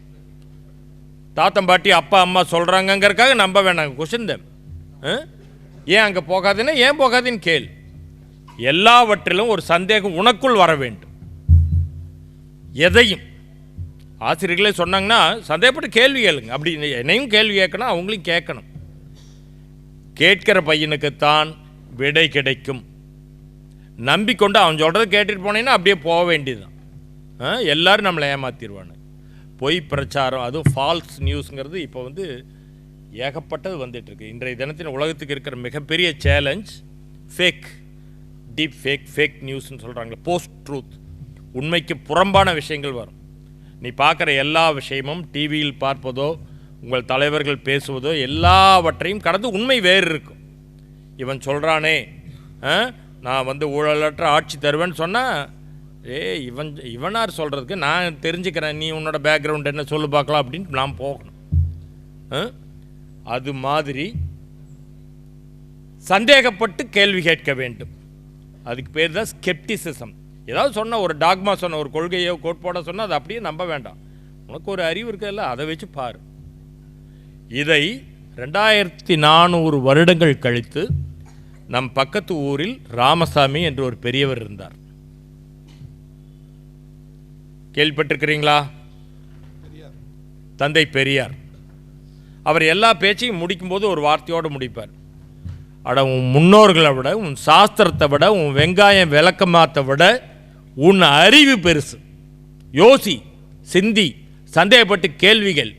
தாத்தம் பாட்டி அப்பா அம்மா சொல்கிறாங்கங்கிறதுக்காக நம்ப வேணாங்க. கொஸ்டின் தான் ஏன் அங்கே போகாதுன்னா ஏன் போகாதுன்னு கேள். எல்லாவற்றிலும் ஒரு சந்தேகம் உனக்குள் வர வேண்டும். எதையும் ஆசிரியர்களே சொன்னாங்கன்னா சந்தேகப்பட்டு கேள்வி கேளுங்க. அப்படி என்னையும் கேள்வி கேட்கணும், அவங்களையும் கேட்கணும். கேட்கிற பையனுக்குத்தான் விடை கிடைக்கும். நம்பிக்கொண்டு அவன் சொல்கிறத கேட்டுட்டு போனீங்கன்னா அப்படியே போக வேண்டியதுதான். எல்லோரும் நம்மளை ஏமாற்றிடுவானு. பொய் பிரச்சாரம், அதுவும் ஃபால்ஸ் நியூஸுங்கிறது இப்போ ஏகப்பட்டது வந்துட்டுருக்கு. இன்றைய தினத்தின் உலகத்துக்கு இருக்கிற மிகப்பெரிய சேலஞ்ச் ஃபேக், டீப் ஃபேக் நியூஸ்ன்னு சொல்கிறாங்க. போஸ்ட் ட்ரூத், உண்மைக்கு புறம்பான விஷயங்கள் வரும். நீ பார்க்குற எல்லா விஷயமும் டிவியில் பார்ப்பதோ உங்கள் தலைவர்கள் பேசுவதோ எல்லாவற்றையும் கடந்து உண்மை வேறு இருக்கும். இவன் சொல்கிறானே நான் ஊழலற்ற ஆட்சி தருவேன்னு சொன்னால், இவனார் சொல்கிறதுக்கு நான் தெரிஞ்சுக்கிறேன், நீ உன்னோட பேக்ரவுண்ட் என்ன சொல்லு பார்க்கலாம் அப்படின்னு நான் போகணும். அது மாதிரி சந்தேகப்பட்டு கேள்வி கேட்க வேண்டும். அதுக்கு பேர் தான் ஸ்கெப்டிசிசம். ஏதாவது சொன்ன ஒரு டாக்மா சொன்ன ஒரு கொள்கையோ கோட்பாடோ சொன்னால் அதை அப்படியே நம்ப வேண்டாம். உனக்கு ஒரு அறிவு இருக்குல்ல, அதை வச்சு பாரு. இதை 2400 வருடங்கள் கழித்து நம் பக்கத்து ஊரில் ராமசாமி என்று ஒரு பெரியவர் இருந்தார். கேள்விப்பட்டிருக்கிறீங்களா? தந்தை பெரியார். அவர் எல்லா பேச்சையும் முடிக்கும்போது ஒரு வார்த்தையோடு முடிப்பார். அட, உன் முன்னோர்களை விட, உன் சாஸ்திரத்தை விட, உன் வெங்காயம் விளக்கமாத்தை விட உன் அறிவு பெருசு. யோசி, சிந்தி, சந்தேகப்பட்டு கேள்விகள்.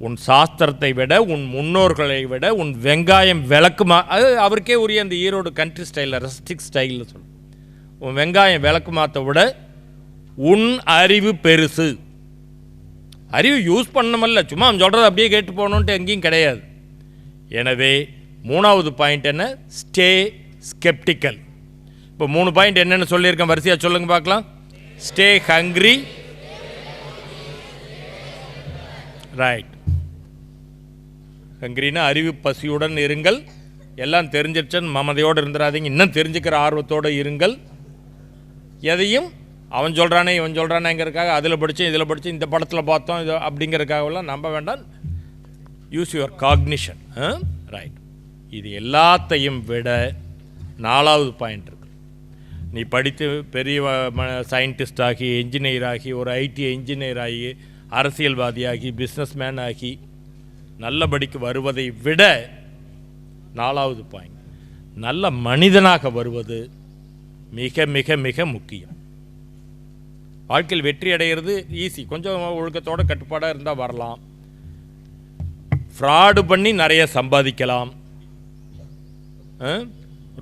உன் சாஸ்திரத்தை விட, உன் முன்னோர்களை விட, உன் வெங்காயம் விளக்குமா, அது அவருக்கே உரிய அந்த ஈரோடு கண்ட்ரி ஸ்டைலில் ரெஸ்டிக் ஸ்டைலில் சொல்லும். உன் வெங்காயம் விளக்குமாத்தை விட உன் அறிவு பெருசு. அறிவு யூஸ் பண்ணணுமல்ல, சும்மா அவன் சொல்கிறது அப்படியே கேட்டு போகணுன்ட்டு எங்கேயும் கிடையாது. எனவே 3வது பாயிண்ட் என்ன? Stay sceptical. இப்போ 3 பாயிண்ட் என்னென்னு சொல்லியிருக்கேன், வரிசையாக சொல்லுங்க பார்க்கலாம். Stay hungry, right. ஹங்கிரினா அறிவு பசியுடன் இருங்கள். எல்லாம் தெரிஞ்சிருச்சன்னு மமதையோடு இருந்துடாதீங்க, இன்னும் தெரிஞ்சுக்கிற ஆர்வத்தோடு இருங்கள். எதையும் அவன் சொல்கிறானே இவன் சொல்கிறானேங்கிறதுக்காக அதில் படித்தேன் இதில் படித்தேன் இந்த படத்தில் பார்த்தோம் இது அப்படிங்கிறதுக்காகலாம் நம்ப வேண்டாம். Use your cognition, right. இது எல்லாத்தையும் விட 4வது பாயிண்ட் இருக்குது. நீ படித்து பெரிய சயின்டிஸ்ட் ஆகி, என்ஜினியர் ஆகி, ஒரு ஐடி என்ஜினியர் ஆகி, அரசியல்வாதியாகி, பிஸ்னஸ்மேன் ஆகி நல்லபடிக்கு வருவதை விட 4வது பாயிண்ட் நல்ல மனிதனாக வருவது மிக மிக மிக முக்கியம். வாழ்க்கையில் வெற்றி அடைகிறது ஈஸி, கொஞ்சம் ஒழுக்கத்தோட கட்டுப்பாடாக இருந்தால் வரலாம். ஃப்ராடு பண்ணி நிறைய சம்பாதிக்கலாம்.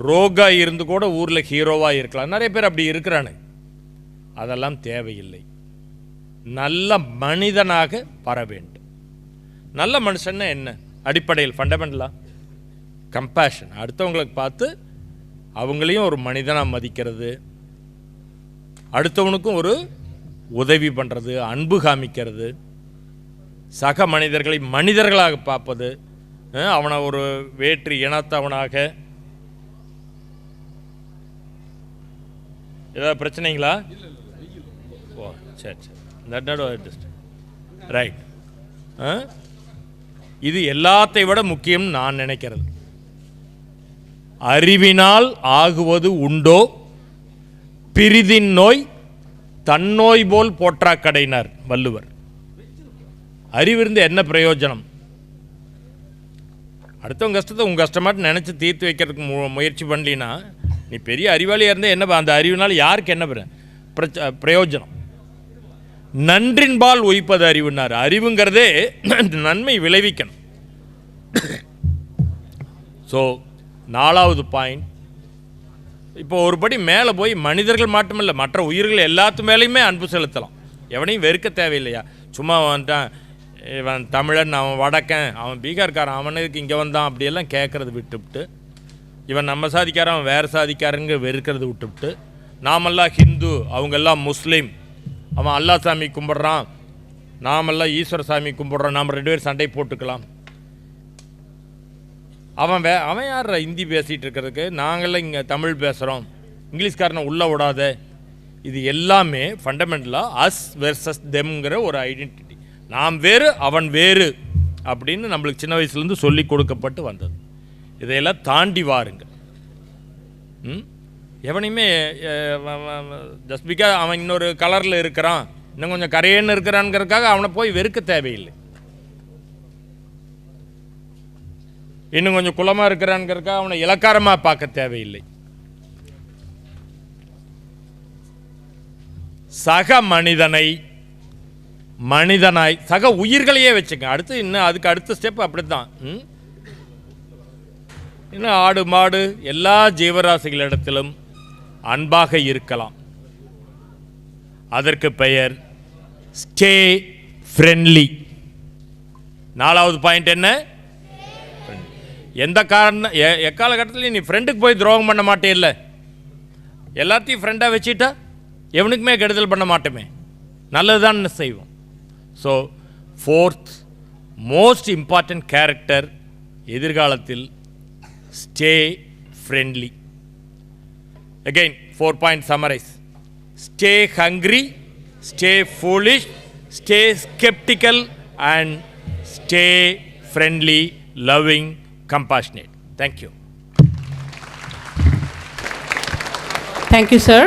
ரோகா இருந்து கூட ஊரில் ஹீரோவாக இருக்கலாம். நிறைய பேர் அப்படி இருக்கிறானு. அதெல்லாம் தேவையில்லை. நல்ல மனிதனாக வர வேண்டும். நல்ல மனுஷன்னா என்ன? அடிப்படையில் ஃபண்டமெண்டலாக கம்பேஷன், அடுத்தவங்களுக்கு பார்த்து அவங்களையும் ஒரு மனிதனாக மதிக்கிறது, அடுத்தவனுக்கும் ஒரு உதவி பண்ணுறது, அன்பு காமிக்கிறது, சக மனிதர்களை மனிதர்களாக பார்ப்பது, அவனை ஒரு வேற்று இனத்தவனாக. ஏதாவது பிரச்சனைங்களா? ஓ சரி சரி, ரைட். இது எல்லாத்தை விட முக்கியம் நான் நினைக்கிறது. அறிவினால் ஆகுவது உண்டோ பிரிதின் நோய் தன்னோய் போல் போற்றா கடையினார் வள்ளுவர். அறிவிருந்து என்ன பிரயோஜனம்? அடுத்தவங்க கஷ்டத்தை உங்கள் கஷ்டமாட்டு நினச்சி தீர்த்து வைக்கிறதுக்கு முயற்சி பண்ணலினா நீ பெரிய அறிவாளியாக இருந்தால் என்ன? அந்த அறிவினால் யாருக்கு என்ன பிரயோஜனம்? நன்றின்பால் உயிப்பது அறிவுன்னார். அறிவுங்கிறதே நன்மை விளைவிக்கணும். ஸோ 4வது பாயிண்ட், இப்போ ஒருபடி மேலே போய் மனிதர்கள் மட்டுமில்லை மற்ற உயிர்கள் எல்லாத்து மேலேயுமே அன்பு செலுத்தலாம். எவனையும் வெறுக்க தேவையில்லையா? சும்மா வந்துட்டான் இவன் தமிழன், அவன் வடக்கன், அவன் பீகார்காரன், அவனுக்கு இங்கே வந்தான் அப்படியெல்லாம் கேட்குறது விட்டுவிட்டு, இவன் நம்ம சாதிக்காரன் அவன் வேறு சாதிக்காரங்க வெறுக்கிறது விட்டுவிட்டு, நாமெல்லாம் ஹிந்து அவங்கெல்லாம் முஸ்லீம், அவன் அல்லா சாமி கும்பிட்றான் நாமெல்லாம் ஈஸ்வர சாமி கும்பிட்றோம், நாம் 2 பேரும் சண்டை போட்டுக்கலாம். அவன் யார் ஹிந்தி பேசிகிட்டு இருக்கிறதுக்கு? நாங்கள்லாம் இங்கே தமிழ் பேசுகிறோம். இங்கிலீஷ்காரனை உள்ளே விடாத, இது எல்லாமே ஃபண்டமெண்டலாக அஸ் வெர்சஸ் தெம்ங்கிற ஒரு ஐடென்டிட்டி. நாம் வேறு அவன் வேறு அப்படின்னு நம்மளுக்கு சின்ன வயசுலேருந்து சொல்லி கொடுக்கப்பட்டு வந்தது. இதையெல்லாம் தாண்டி வாருங்க. எவனையுமே ஜஸ்ட் பிகாஸ் அவன் இன்னொரு கலரில் இருக்கிறான், இன்னும் கொஞ்சம் கரையன்னு இருக்கிறான்ங்கிறதுக்காக அவனை போய் வெறுக்க தேவையில்லை. இன்னும் கொஞ்சம் குலமாக இருக்கிறான்ங்கிறதுக்காக அவனை இலக்காரமாக பார்க்க தேவையில்லை. சக மனிதனாய் சக உயிர்களையே வச்சுங்க. அடுத்து இன்னும் அதுக்கு அடுத்த ஸ்டெப் அப்படித்தான். இன்னும் ஆடு மாடு எல்லா ஜீவராசிகளிடத்திலும் அன்பாக இருக்கலாம். அதற்கு பெயர் ஸ்டே ஃப்ரெண்ட்லி. 4வது பாயிண்ட் என்ன? எந்த எக்காலகட்டத்திலையும் நீ ஃப்ரெண்டுக்கு போய் துரோகம் பண்ண மாட்டே. இல்லை, எல்லாத்தையும் ஃப்ரெண்டாக வச்சுட்டா எவனுக்குமே கெடுதல் பண்ண மாட்டோமே, நல்லதுதான் செய்வோம். So 4th most important character எதிர்காலத்தில் stay friendly. Again 4 point summarise. Stay hungry, stay foolish, stay sceptical and stay friendly, loving, compassionate. Thank you. Thank you, sir.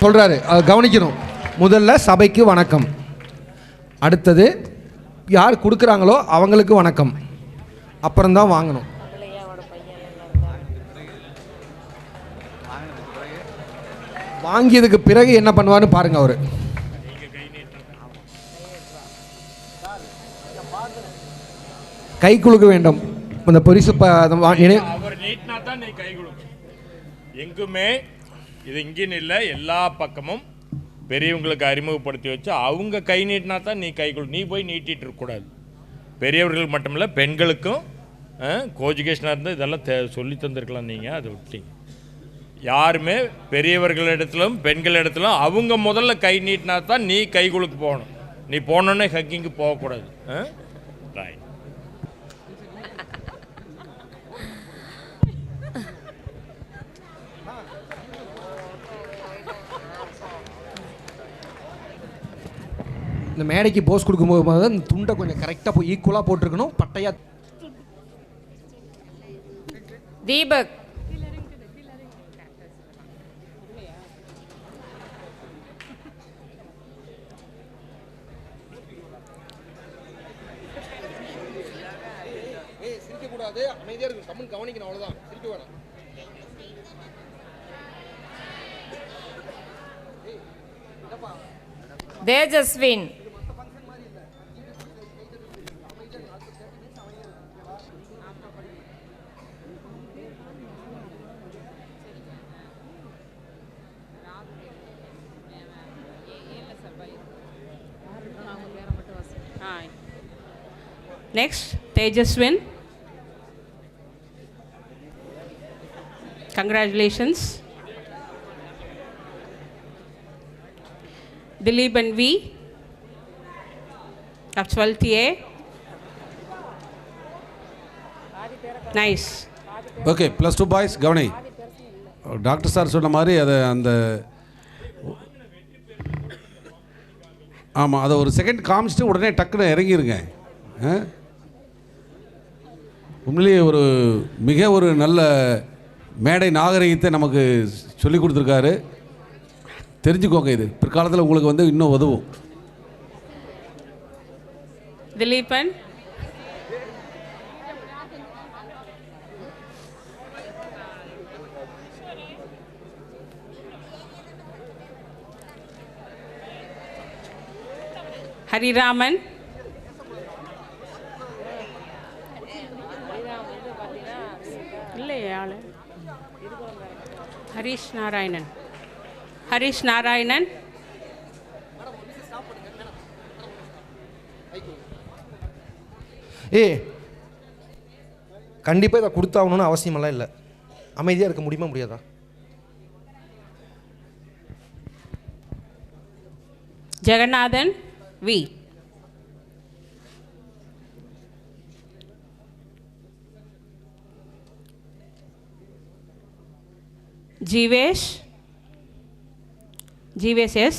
சொல்கிறாரு, கவனிக்கணும். முதல்ல சபைக்கு வணக்கம், அடுத்தது யார் கொடுக்குறாங்களோ அவங்களுக்கு வணக்கம், அப்புறம்தான் வாங்கணும். வாங்கியதுக்கு பிறகு என்ன பண்ணுவார்னு பாருங்க. அவர் கை குலுக்க வேண்டும். அந்த பரிசு எங்குமே இது இங்கேன்னு இல்லை, எல்லா பக்கமும் பெரியவங்களுக்கு அறிமுகப்படுத்தி வச்சு அவங்க கை நீட்டினா தான் நீ கை நீ போய் நீட்டிகிட்டு இருக்கக்கூடாது. பெரியவர்கள் மட்டுமில்ல, பெண்களுக்கும் கோஎஜுகேஷனாக இருந்தால் இதெல்லாம் சொல்லி தந்திருக்கலாம். நீங்கள் அதை விட்டீங்க. யாருமே பெரியவர்களிடத்திலும் பெண்களிடத்திலும் அவங்க முதல்ல கை நீட்டினா தான் நீ கை குலுக்கு போகணும். நீ போனோன்னே ஹக்கிங்கு போகக்கூடாது. ரைட். இந்த மேடைக்கு போஸ் கொடுக்கும்போது அந்த துண்டை கொஞ்சம் கரெக்டாக போய் ஈக்குவலாக போட்டிருக்கணும். பட்டையா தீபக் சிரிக்கக்கூடாது, அமைதியாக இருக்கும். கம்மன் கவனிக்கணும், அவ்வளோதான். சிரிக்க வேணாம். Tejaswin Next, Tejaswin. Congratulations. Dilip and V of 12th A. Nice. Okay, +2 boys கவனி. டாக்டர் சார் சொன்ன மாதிரி அதை அந்த ஆமாம், அதை ஒரு செகண்ட் காமிச்சிட்டு உடனே டக்குன்னு இறங்கிருங்க. உண்மையிலேயே மிக ஒரு நல்ல மேடை நாகரிகத்தை நமக்கு சொல்லி கொடுத்துருக்காரு. தெரிஞ்சுக்கோங்க, இது பிற்காலத்தில் உங்களுக்கு இன்னும் உதவும். Dilipan. Hariraman. Harish Narayanan. Harish Narayanan. கண்டிப்பாக இதை கொடுத்தாகணும்னு அவசியமெல்லாம் இல்லை. அமைதியாக இருக்க முடியுமா, முடியாதா? Jagannathan V. Jeevesh GVS S.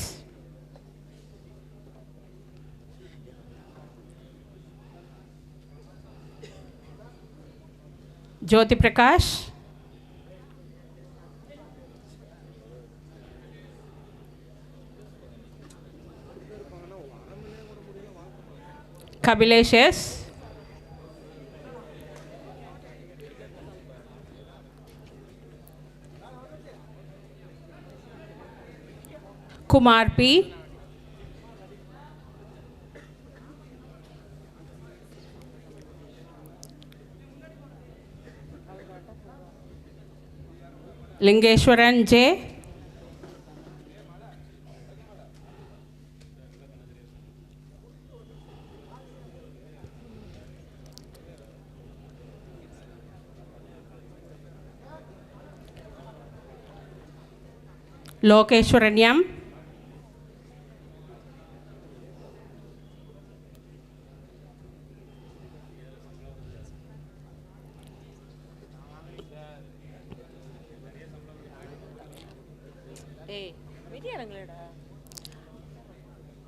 Jyoti Prakash. Kabilesh S. Kumar P. Lingeshwaran J. Lokeshwaran M.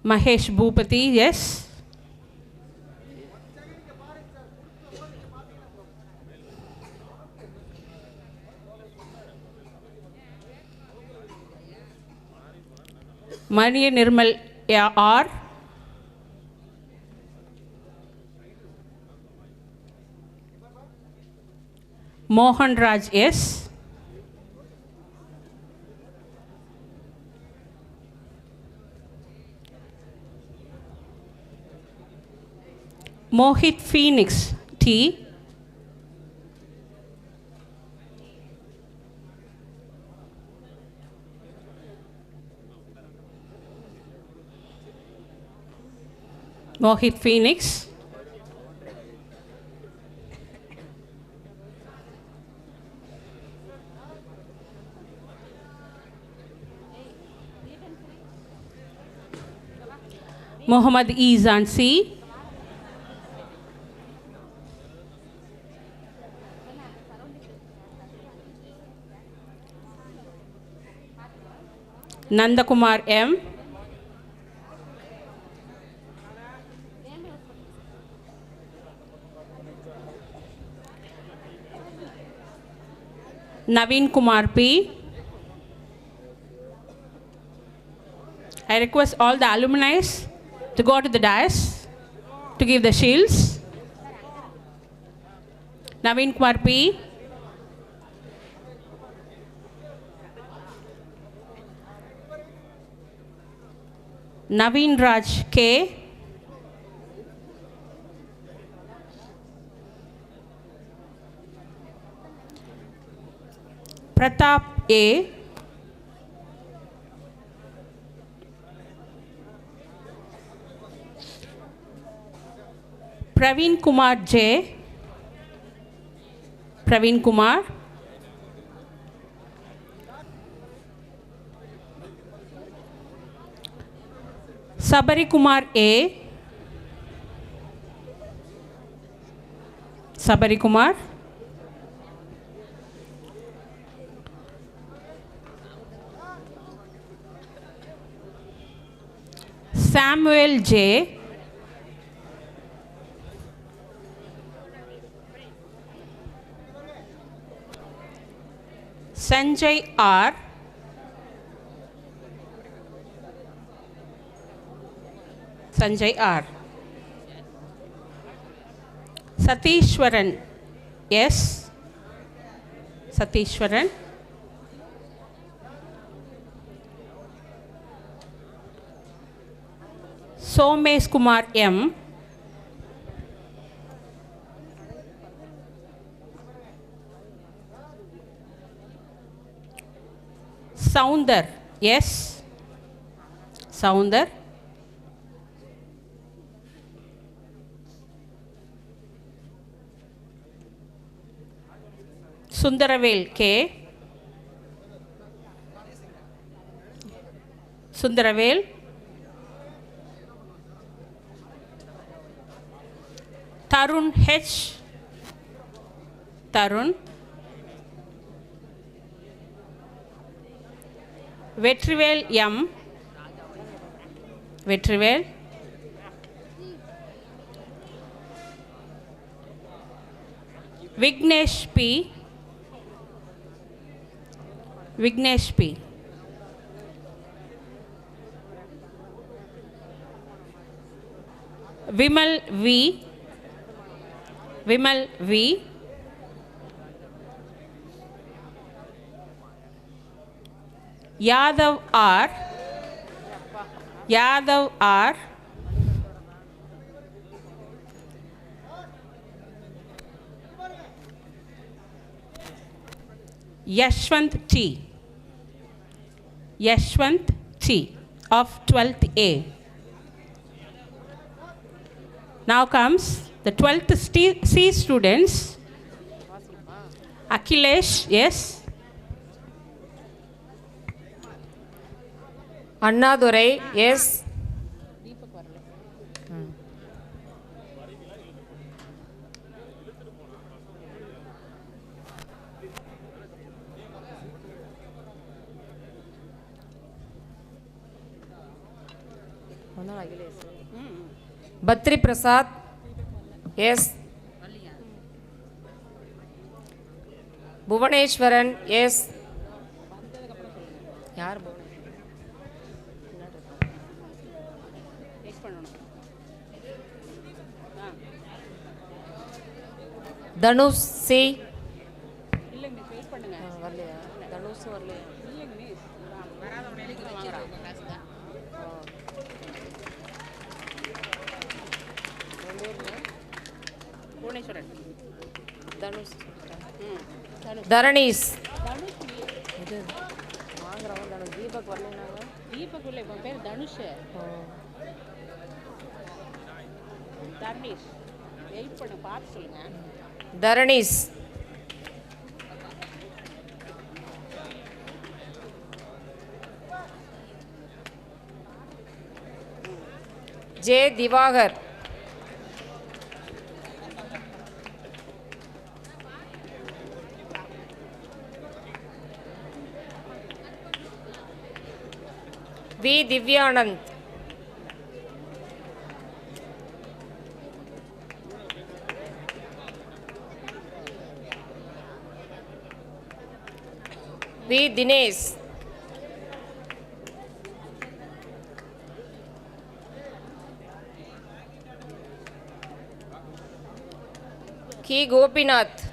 Mahesh Bhupati, yes. Mariya Nirmal R. Mohan Raj S. Mohit Phoenix T. Mohit Phoenix. Muhammad Izan C. Nandakumar M. Naveen Kumar P. I request all the alumni to go to the dais to give the shields. Naveen Kumar P. Naveen Raj K. Pratap A. Praveen Kumar J. Praveen Kumar. Sabari Kumar A. Sabari Kumar. Samuel J. Sanjay R. Sanjay R. Satishwaran S. Satishwaran. Somesh Kumar M. Soundar S. Soundar. Sundaravel K. Sundaravel. Tarun H. Tarun. Vetrivel M. Vetrivel. Vignesh P. Vignesh P. Vimal V. Vimal V. Yadav R. Yadav R. Yashwant T. Yashwant T of 12th A. Now comes the 12th C students. Akhilesh, yes. Annadurai, yes. Batri Prasad, yes. Bhuvaneshwaran, yes. Yaar Dhanush C. Dharanis. Dharanis. J. Divagar. V. Divyanand. V. Dinesh. K. Gopinath.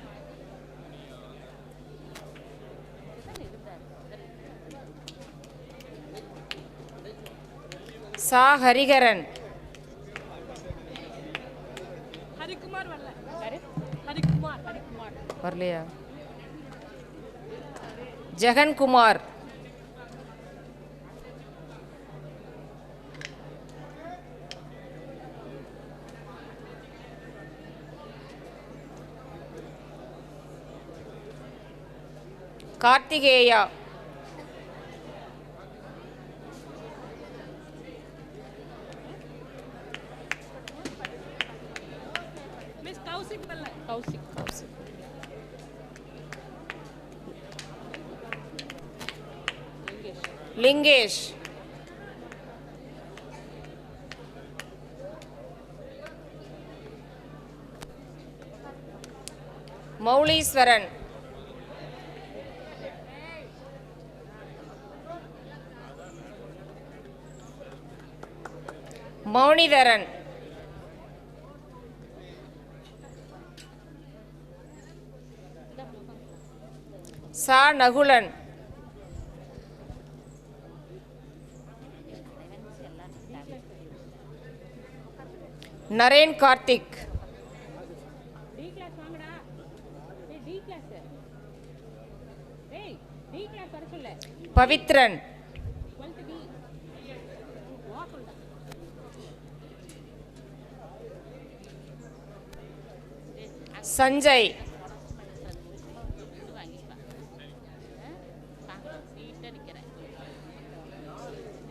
Sa Hariharan. Varliya. Jagan Kumar. Kartikeya. Lingesh. Mauliswaran. Maunidharan. Sa Nagulan. Naren Karthik. Pavitran. Sanjay.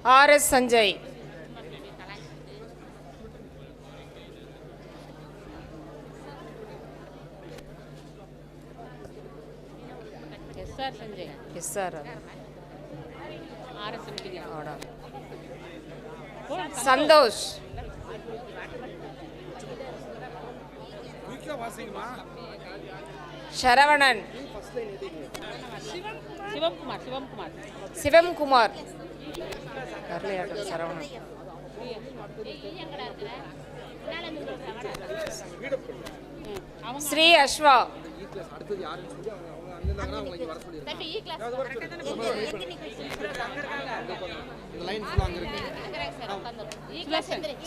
R.S. Sanjay. Sir Sanjay. Yes, sir. RS meeting. Order. Santhosh, Saravanan, சிவம்குமார், Saravanan, Sri அஸ்வா,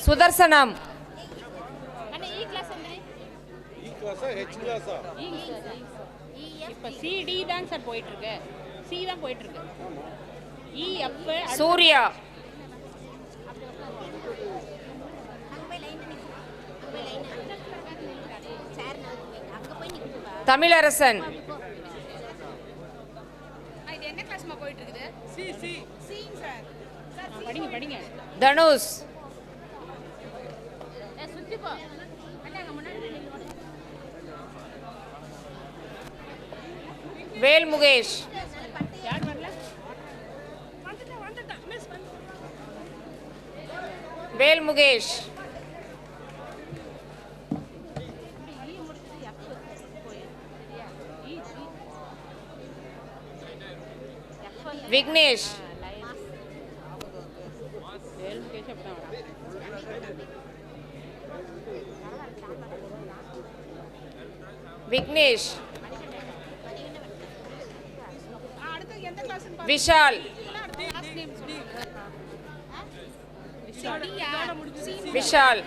Sudarshanam, இப்ப CD தான் sir போயிட்டு இருக்கு, C தான் போயிட்டு இருக்கு. இ அப்ப சூர்யா, தமிழரசன், இது என்ன கிளாஸ்மா போயிட்டு இருக்குது? C C C sir. படிங்க படிங்க. தனுஷ், சுத்தி போ. அண்ணாங்க முன்னாடி வேல்முகேஷ், யார் வரல? வேல்முகேஷ், விக்னேஷ், விக்னேஷ், விஷால், விஷால்,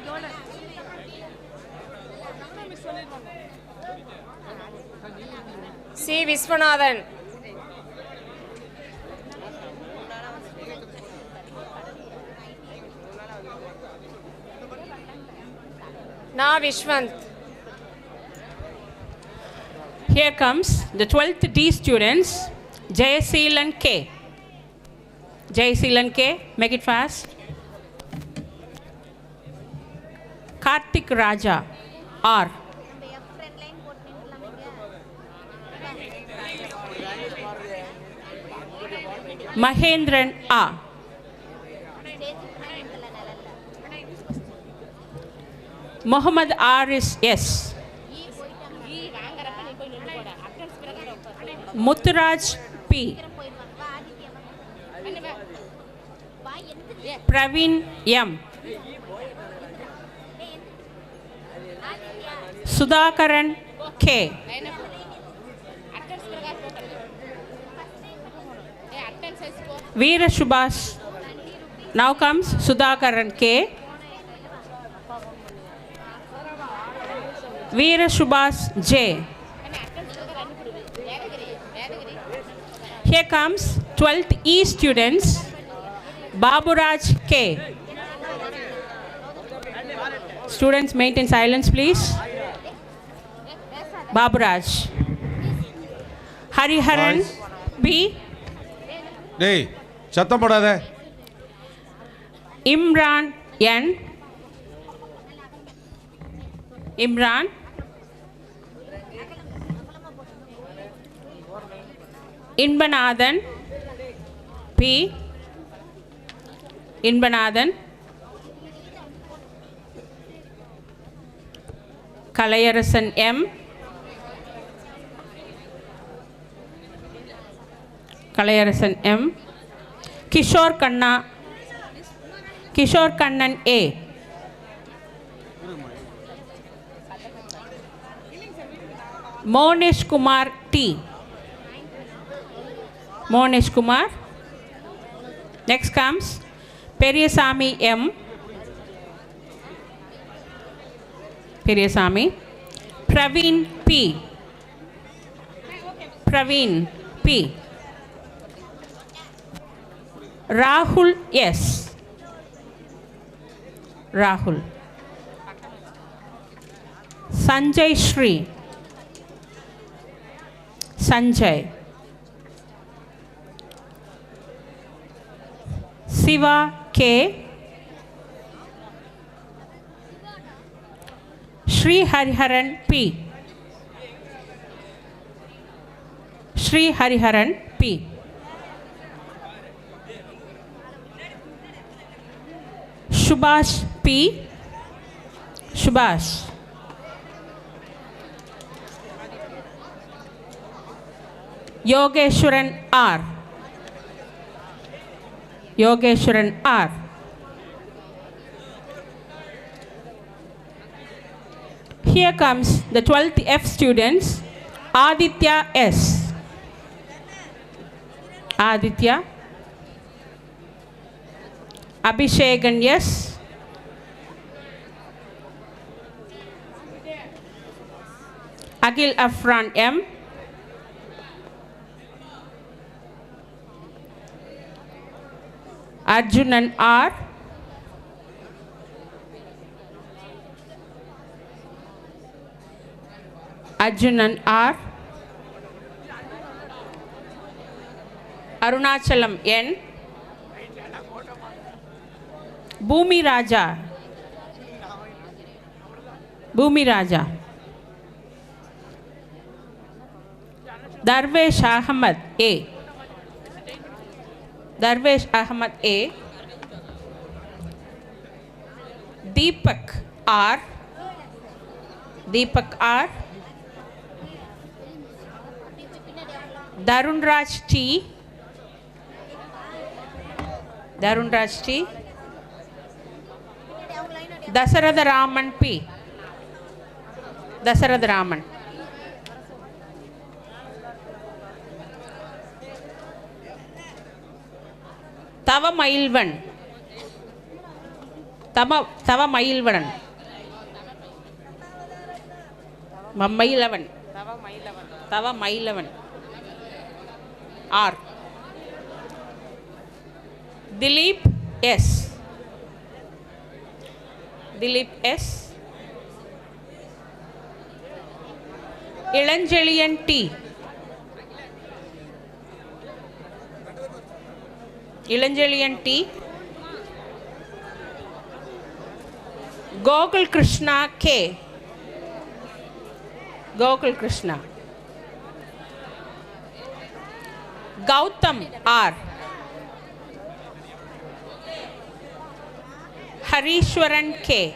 சி விஸ்வநாதன், நா Viswanth. Here comes the 12th D students, Jayaseelan K. Jayaseelan K, make it fast. Karthik Raja, R. Mahendran A. Muhammad Aris S. Muthraj P. Praveen M. Sudhakaran K. Veera Subhash. Now comes Sudhakaran K. Veera Subhash J. Here comes 12th E students, Baburaj K. Students, maintain silence, please. Baburaj. Hariharan B. டேய் சத்தம் போடாத. Imran N. Imran. Inbanathan P. Inbanathan. Kalayarasan M. Kalayarasan M. Kishore Kanna. Kishore Kannan A. Monish Kumar T. Monish Kumar. Next comes Periyasamy M. Periyasamy. Praveen P. Praveen P. Rahul S. Rahul. Sanjay Shri. Sanjay. Siva K. Shri Hariharan P. Shri Hariharan P. Subhash P. Subhash. Yogeshwaran R. Yogeshwaran R. Here comes the 12th F students. Aditya S. Aditya. Abhishegan S. Agil Afran M. Arjunan R. Arjunan R. Arunachalam N. Bhumi Raja. Bhumi Raja. Darvesh Ahmad A. Darvesh Ahmad A. Deepak R. Deepak R. Darunraj T. Darunraj T. Dasaratha Raman P. Dasaratha Raman. Tava Mailvan. Tava Mailvan. Mailavan. Tava Mailavan. R. Dilip S. Dilip S. Ilanjeliyan T. Ilanjeliyan T. Gokul Krishna K. Gokul Krishna. Gautam R. Harishwaran K.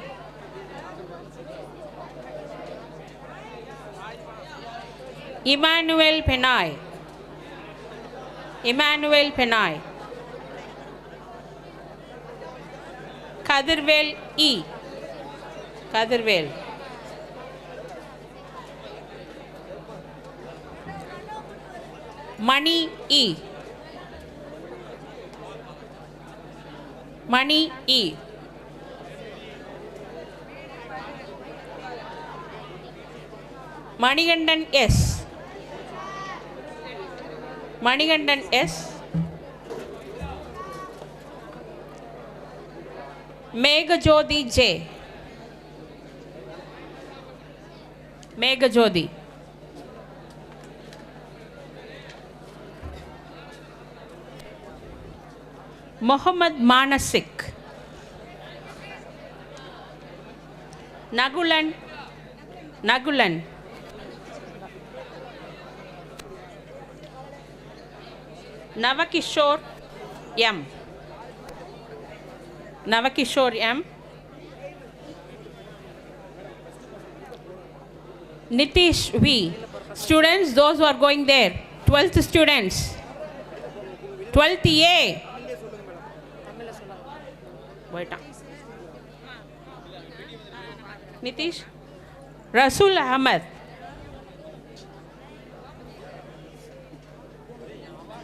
Emmanuel Penai. Emmanuel Penai. Kadirvel E. Kadirvel. Mani E. Mani E. Manigandan S. Manigandan S. Meghajodi J. Meghajodi. Muhammad Manasik. Nagulan. Nagulan. Navakishore M. Navakishore M. Nitish V. Students, those who are going there, 12th students, 12th A. Nitish. Rasul Ahmed.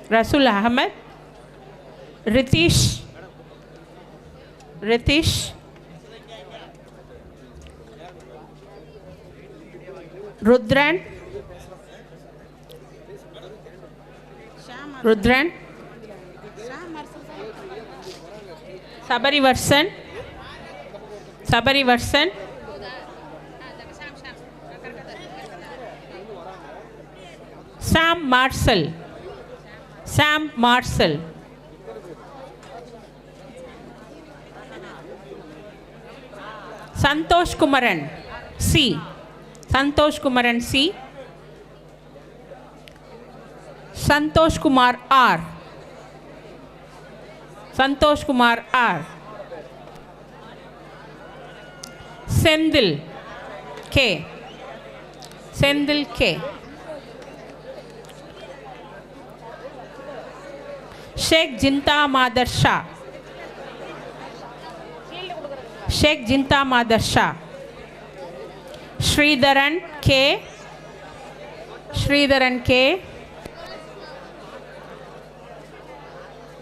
Rasul Ahmed. Ritish. Ritish. Rudran. Rudran. Sabarivarsan. Sabarivarsan. Sam Marcel. Sam Marcel. Santosh Kumaran C. Santosh Kumaran C. Santosh Kumar R. Santosh Kumar R. Sendil K. Sendil K. Sheikh Jinta Madar Shah. Sheikh Jinta Madar Shah. Sridharan K. Sridharan K.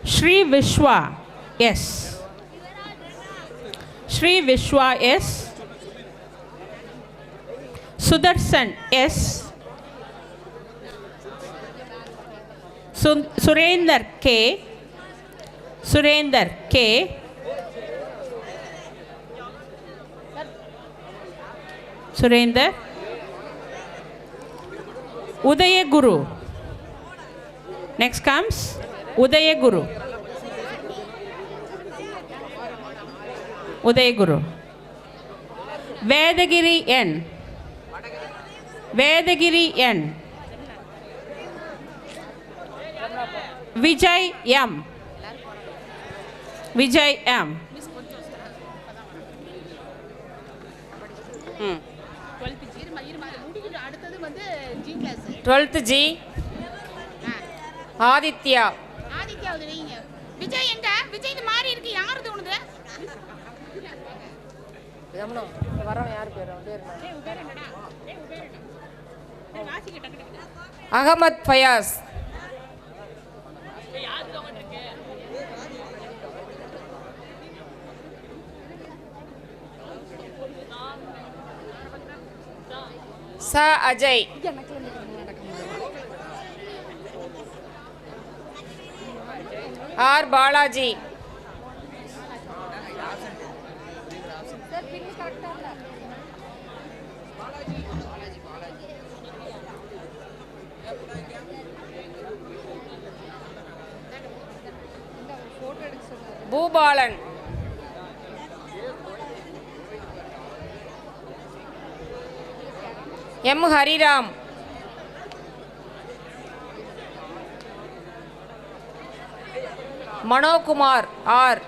Shri Vishwa S. Shri Vishwa S. Sudarshan S. Surender K. Surender K. Surender. Udayaguru. Next comes Udayaguru. Udayaguru. Vedagiri N. Vedagiri N. Vijay M. Vijay M. 12th G. Aditya. Vijay எங்க? விஜய் இது மாறி இருக்கு. யாரு தோணுது? வரவன் யார் பேரு? அகமத் ஃபயாஸ். ச Ajay. R Balaji. Boopalan. M Hariram. Manokumar R.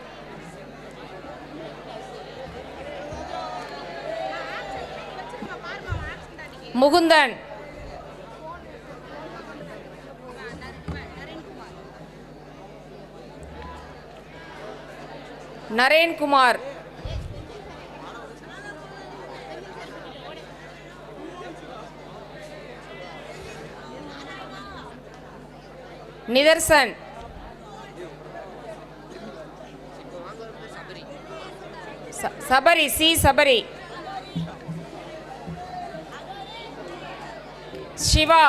Mukundan. Narenkumar. Nitharsan. Sabari C Sabari. Siva.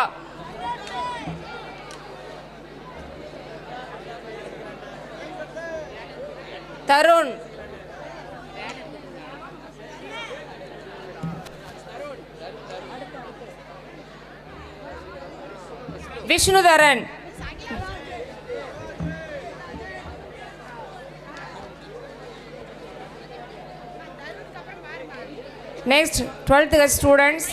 Tharun. Vishnutharan. Next 12th students.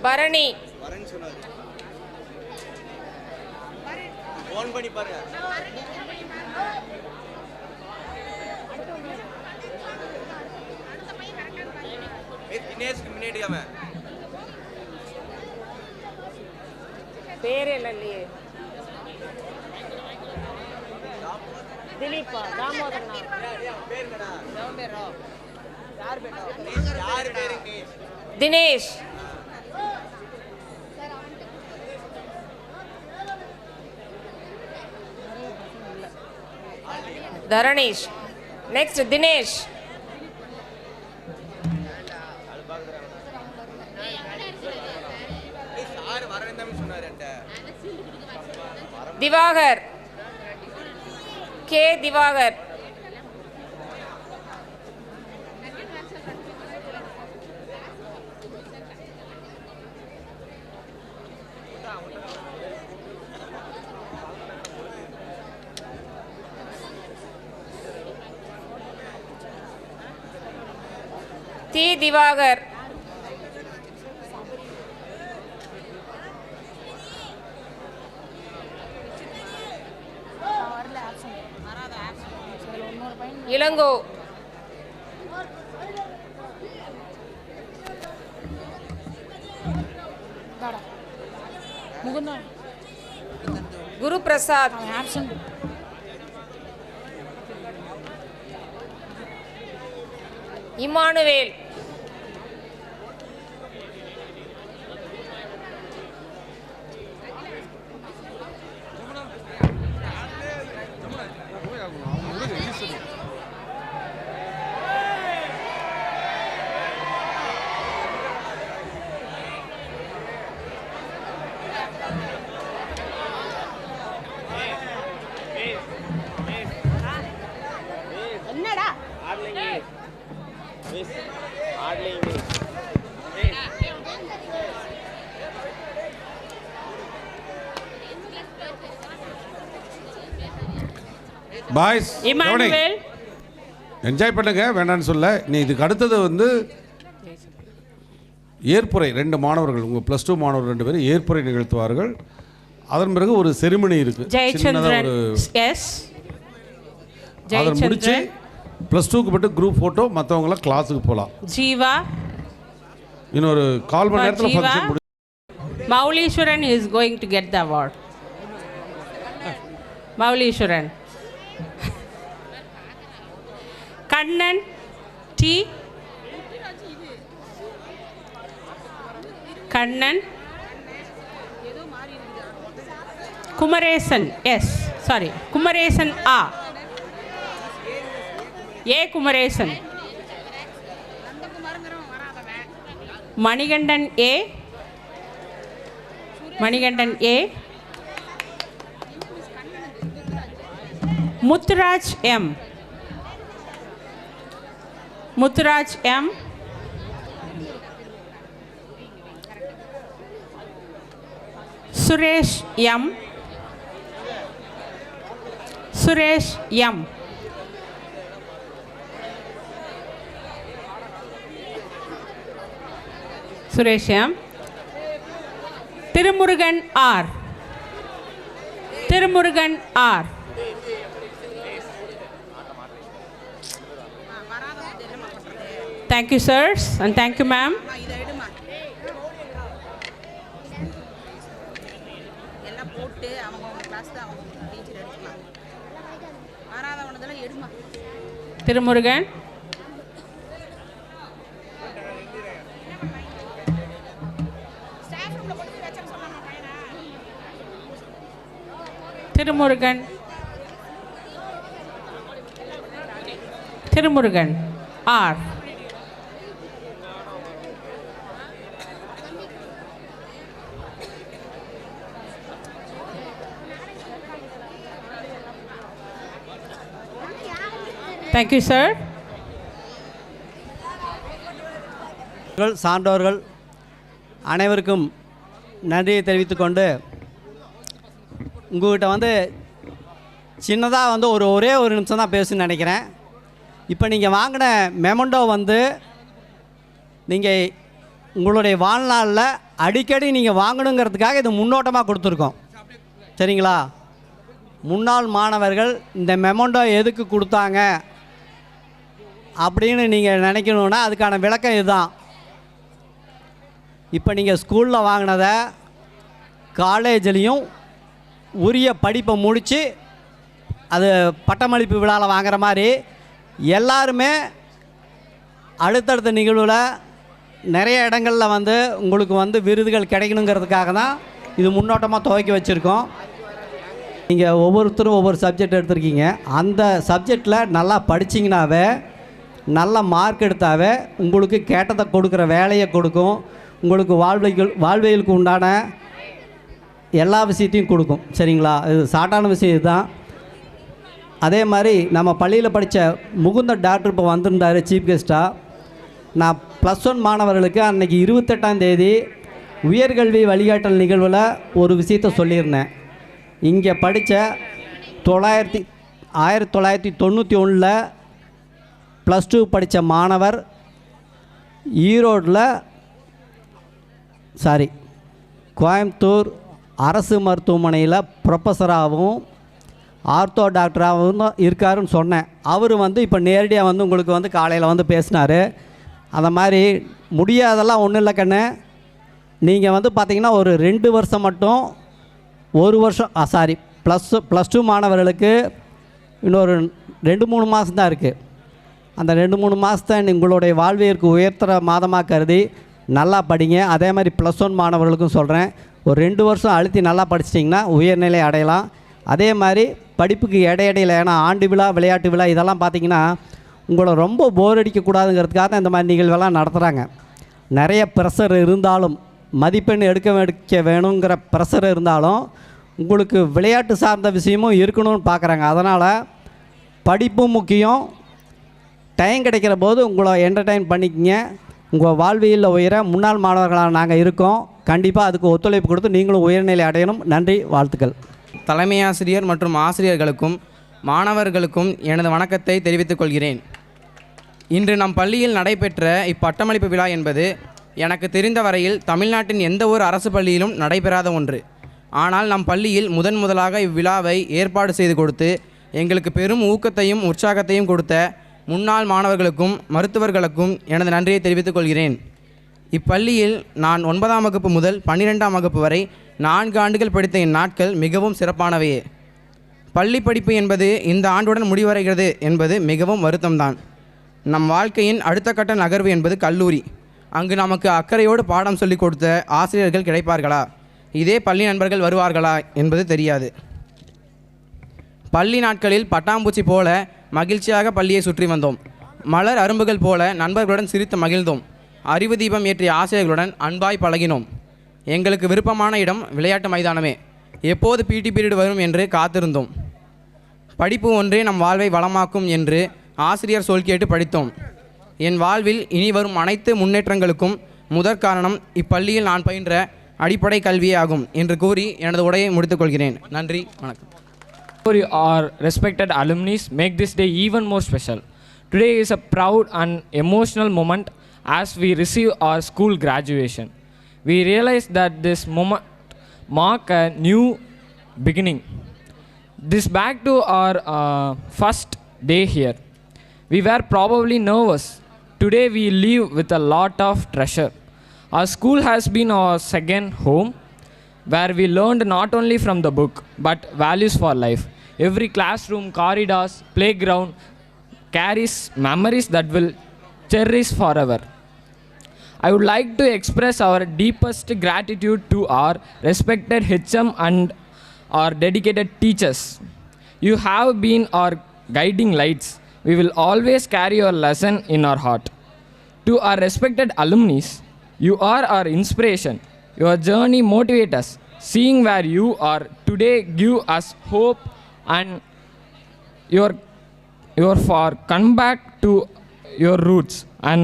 Bharani. Phone பண்ணி பாருங்க. தினேஷ்க்கு முன்னாடி அவன் பேரே இல்லையே. திலீப்பா. தாமோதரனா. Dinesh. Dharanesh. Next Dinesh. Diwakar. K Diwakar. D. Diwakar, Ilango, Guru Prasad, Emmanuel, என்னடா பாய்ஸ் Emmanuel, என்ஜாய் பண்ணுங்க, வேண்டான்னு சொல்ல. நீ இதுக்கு அடுத்தது வந்து ஏற்புரை. 2 மாணவர்கள், உங்கள் +2 மாணவர்கள் 2 பேரும் ஏற்புரை நிகழ்த்துவார்கள். அதன் பிறகு ஒரு செரிமனி இருக்கு, சின்னதா Jayachandran, ஒரு yes. அதை முடிச்சு Jayachandran, +2க்கு மட்டும் குரூப் ஃபோட்டோ, மற்றவங்களாம் கிளாஸுக்கு போகலாம். Jeeva, இன்னொரு 1/4 மணி for நேரத்தில் Jeeva, ஃபங்க்ஷன் முடிச்சு. Maulishwaran is going to get the award. Maulishwaran. Kannan, T. Kannan. Kumaresan, yes, sorry. Kumaresan A. A. Kumaresan. Manigandan A. Manigandan A. Muthraj M. Muthraj M. Suresh M. Suresh M. Suresh M. Tirumurugan R. Tirumurugan R. Thank you, sirs, and thank you, ma'am. Tirumurugan. Tirumurugan. Tirumurugan R. Thank you, sir. சான்றோர்கள் அனைவருக்கும் நன்றியை தெரிவித்துக்கொண்டு, உங்கள்கிட்ட வந்து சின்னதாக வந்து ஒரே ஒரு நிமிஷம் தான் பேசணும்னு நினைக்கிறேன். இப்போ நீங்கள் வாங்கின மெமண்டோ வந்து நீங்கள் உங்களுடைய வாழ்நாளில் அடிக்கடி நீங்கள் வாங்கணுங்கிறதுக்காக இது முன்னோட்டமாக கொடுத்துருக்கோம். சரிங்களா? முன்னாள் மாணவர்கள் இந்த மெமண்டோ எதுக்கு கொடுத்தாங்க அப்படின்னு நீங்கள் நினைக்கணுன்னா அதுக்கான விளக்கம் இதுதான். இப்போ நீங்கள் ஸ்கூலில் வாங்கினதை காலேஜ்லேயும் உரிய படிப்பை முடித்து அது பட்டமளிப்பு விழாவில் வாங்குற மாதிரி எல்லாருமே அடுத்தடுத்த நிகழ்வில் நிறைய இடங்களில் வந்து உங்களுக்கு வந்து விருதுகள் கிடைக்கணுங்கிறதுக்காக தான் இது முன்னோட்டமாக துவக்கி வச்சுருக்கோம். நீங்கள் ஒவ்வொருத்தரும் ஒவ்வொரு சப்ஜெக்ட் எடுத்திருக்கீங்க. அந்த சப்ஜெக்டில் நல்லா படிச்சிங்கனாவே, நல்ல மார்க் எடுத்தாவே உங்களுக்கு கேட்டதை கொடுக்குற வேலையை கொடுக்கும். உங்களுக்கு வாழ்வியலுக்கு உண்டான எல்லா விஷயத்தையும் கொடுக்கும். சரிங்களா? இது ஷார்ட்டான விஷயம் இதுதான். அதே மாதிரி நம்ம பள்ளியில் படித்த முகுந்தன் டாக்டர் இப்போ வந்திருந்தார் சீஃப் கெஸ்ட்டாக. நான் +1 மாணவர்களுக்கு அன்றைக்கி 28ஆம் தேதி உயர்கல்வி வழிகாட்டல் நிகழ்வில் ஒரு விஷயத்தை சொல்லியிருந்தேன். இங்கே படித்த 1991 +2 படித்த மாணவர் கோயம்புத்தூர் அரசு மருத்துவமனையில் ப்ரொஃபஸராகவும் ஆர்த்தோ டாக்டராகவும் தான் இருக்காருன்னு சொன்னேன். அவர் இப்போ நேரடியாக உங்களுக்கு காலையில் பேசினார். அந்த மாதிரி முடியாதெல்லாம் ஒன்றும் இல்லை கண்ணு. நீங்கள் பார்த்தீங்கன்னா ஒரு 2 வருஷம் மட்டும், 1 வருஷம் ப்ளஸ் 2 மாணவர்களுக்கு இன்னொரு 2-3 மாதம் தான் இருக்குது. அந்த 2-3 மாதத்தை உங்களுடைய வாழ்விற்கு உயர்த்துகிற மாதமாக கருதி நல்லா படிங்க. அதே மாதிரி +1 மாணவர்களுக்கும் சொல்கிறேன், ஒரு 2 வருஷம் அழுத்தி நல்லா படிச்சிட்டிங்கன்னா உயர்நிலை அடையலாம். அதே மாதிரி படிப்புக்கு இடையிடையில், ஏன்னா ஆண்டு விழா, விளையாட்டு விழா இதெல்லாம் பார்த்திங்கன்னா உங்களை ரொம்ப போர் அடிக்கக்கூடாதுங்கிறதுக்காக தான் இந்த மாதிரி நிகழ்வெல்லாம் நடத்துகிறாங்க. நிறைய ப்ரெஷர் இருந்தாலும், மதிப்பெண் எடுக்க வேணுங்கிற ப்ரெஷர் இருந்தாலும் உங்களுக்கு விளையாட்டு சார்ந்த விஷயமும் இருக்கணும்னு பார்க்குறாங்க. அதனால் படிப்பும் முக்கியம். டைம் கிடைக்கிற போது உங்களை என்டர்டெயின் பண்ணிக்கிங்க. உங்கள் வாழ்வியலில் உயர முன்னாள் மாணவர்களாக நாங்கள் இருக்கோம். கண்டிப்பாக அதுக்கு ஒத்துழைப்பு கொடுத்து நீங்களும் உயர்நிலை அடையணும். நன்றி, வாழ்த்துக்கள். தலைமை ஆசிரியர் மற்றும் ஆசிரியர்களுக்கும் மாணவர்களுக்கும் எனது வணக்கத்தை தெரிவித்துக் கொள்கிறேன். இன்று நம் பள்ளியில் நடைபெற்ற இப்பட்டமளிப்பு விழா என்பது எனக்கு தெரிந்த வரையில் தமிழ்நாட்டின் எந்த ஒரு அரசு பள்ளியிலும் நடைபெறாத ஒன்று. ஆனால் நம் பள்ளியில் முதலாக இவ்விழாவை ஏற்பாடு செய்து கொடுத்து எங்களுக்கு பெரும் ஊக்கத்தையும் உற்சாகத்தையும் கொடுத்த முன்னாள் மாணவர்களுக்கும் மருத்துவர்களுக்கும் எனது நன்றியை தெரிவித்துக் கொள்கிறேன். இப்பள்ளியில் நான் 9ஆம் வகுப்பு முதல் 12ஆம் வகுப்பு வரை 4 ஆண்டுகள் படித்த என் நாட்கள் மிகவும் சிறப்பானவையே. பள்ளி படிப்பு என்பது இந்த ஆண்டுடன் முடிவடைகிறது என்பது மிகவும் வருத்தம்தான். நம் வாழ்க்கையின் அடுத்த கட்ட நகர்வு என்பது கல்லூரி. அங்கு நமக்கு அக்கறையோடு பாடம் சொல்லிக் கொடுத்த ஆசிரியர்கள் கிடைப்பார்களா, இதே பள்ளி நண்பர்கள் வருவார்களா என்பது தெரியாது. பள்ளி நாட்களில் பட்டாம்பூச்சி போல மகிழ்ச்சியாக பள்ளியை சுற்றி வந்தோம். மலர் அரும்புகள் போல நண்பர்களுடன் சிரித்து மகிழ்ந்தோம். அறிவு தீபம் ஏற்றிய ஆசிரியர்களுடன் அன்பாய் பழகினோம். எங்களுக்கு விருப்பமான இடம் விளையாட்டு மைதானமே. எப்போது பிடி பீரியட் வரும் என்று காத்திருந்தோம். படிப்பு ஒன்றே நம் வாழ்வை வளமாக்கும் என்று ஆசிரியர் சொல் கேட்டு படித்தோம். என் வாழ்வில் இனி வரும் அனைத்து முன்னேற்றங்களுக்கும் முதற் காரணம் இப்பள்ளியில் நான் பயின்ற அடிப்படை கல்வியே ஆகும் என்று கூறி எனது உரையை முடித்துக்கொள்கிறேன். நன்றி, வணக்கம். Our respected alumni make this day even more special. Today is a proud and emotional moment as we receive our school graduation. We realize that this moment marks a new beginning. This back to our first day here. We were probably nervous. Today we leave with a lot of treasure. Our school has been our second home, where we learned not only from the book but values for life. Every classroom, corridors, playground carries memories that will cherish forever. I would like to express our deepest gratitude to our respected HM and our dedicated teachers. You have been our guiding lights. We will always carry your lesson in our heart. To our respected alumni, you are our inspiration. Your journey motivates us. Seeing where you are today give us hope, and your for come back to your roots and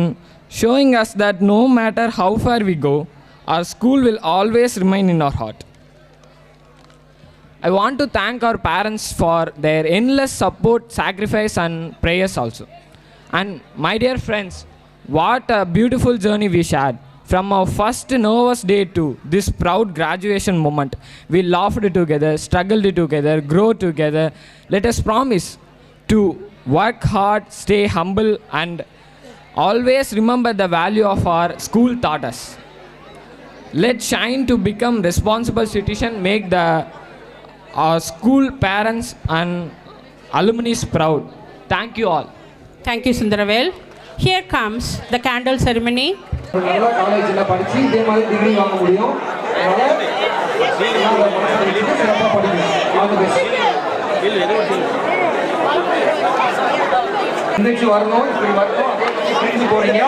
showing us that no matter how far we go, our school will always remain in our heart. I want to thank our parents for their endless support, sacrifice and prayers also. And my dear friends, what a beautiful journey we shared. From our first nervous day to this proud graduation moment, we laughed together, struggled together, grow together. Let us promise to work hard, stay humble, and always remember the value of our school taught us. Let's shine to become responsible citizens, make our school parents and alumni proud. Thank you all. Thank you, Sundarvel. Here comes the candle ceremony. நல்ல காலேஜில் படித்து இதே மாதிரி degree வாங்க முடியும். அதனால் சிறப்பாக படிக்கணும். இன்னைக்கு வரணும், இப்படி வரணும், பிரிஞ்சு போறீங்க.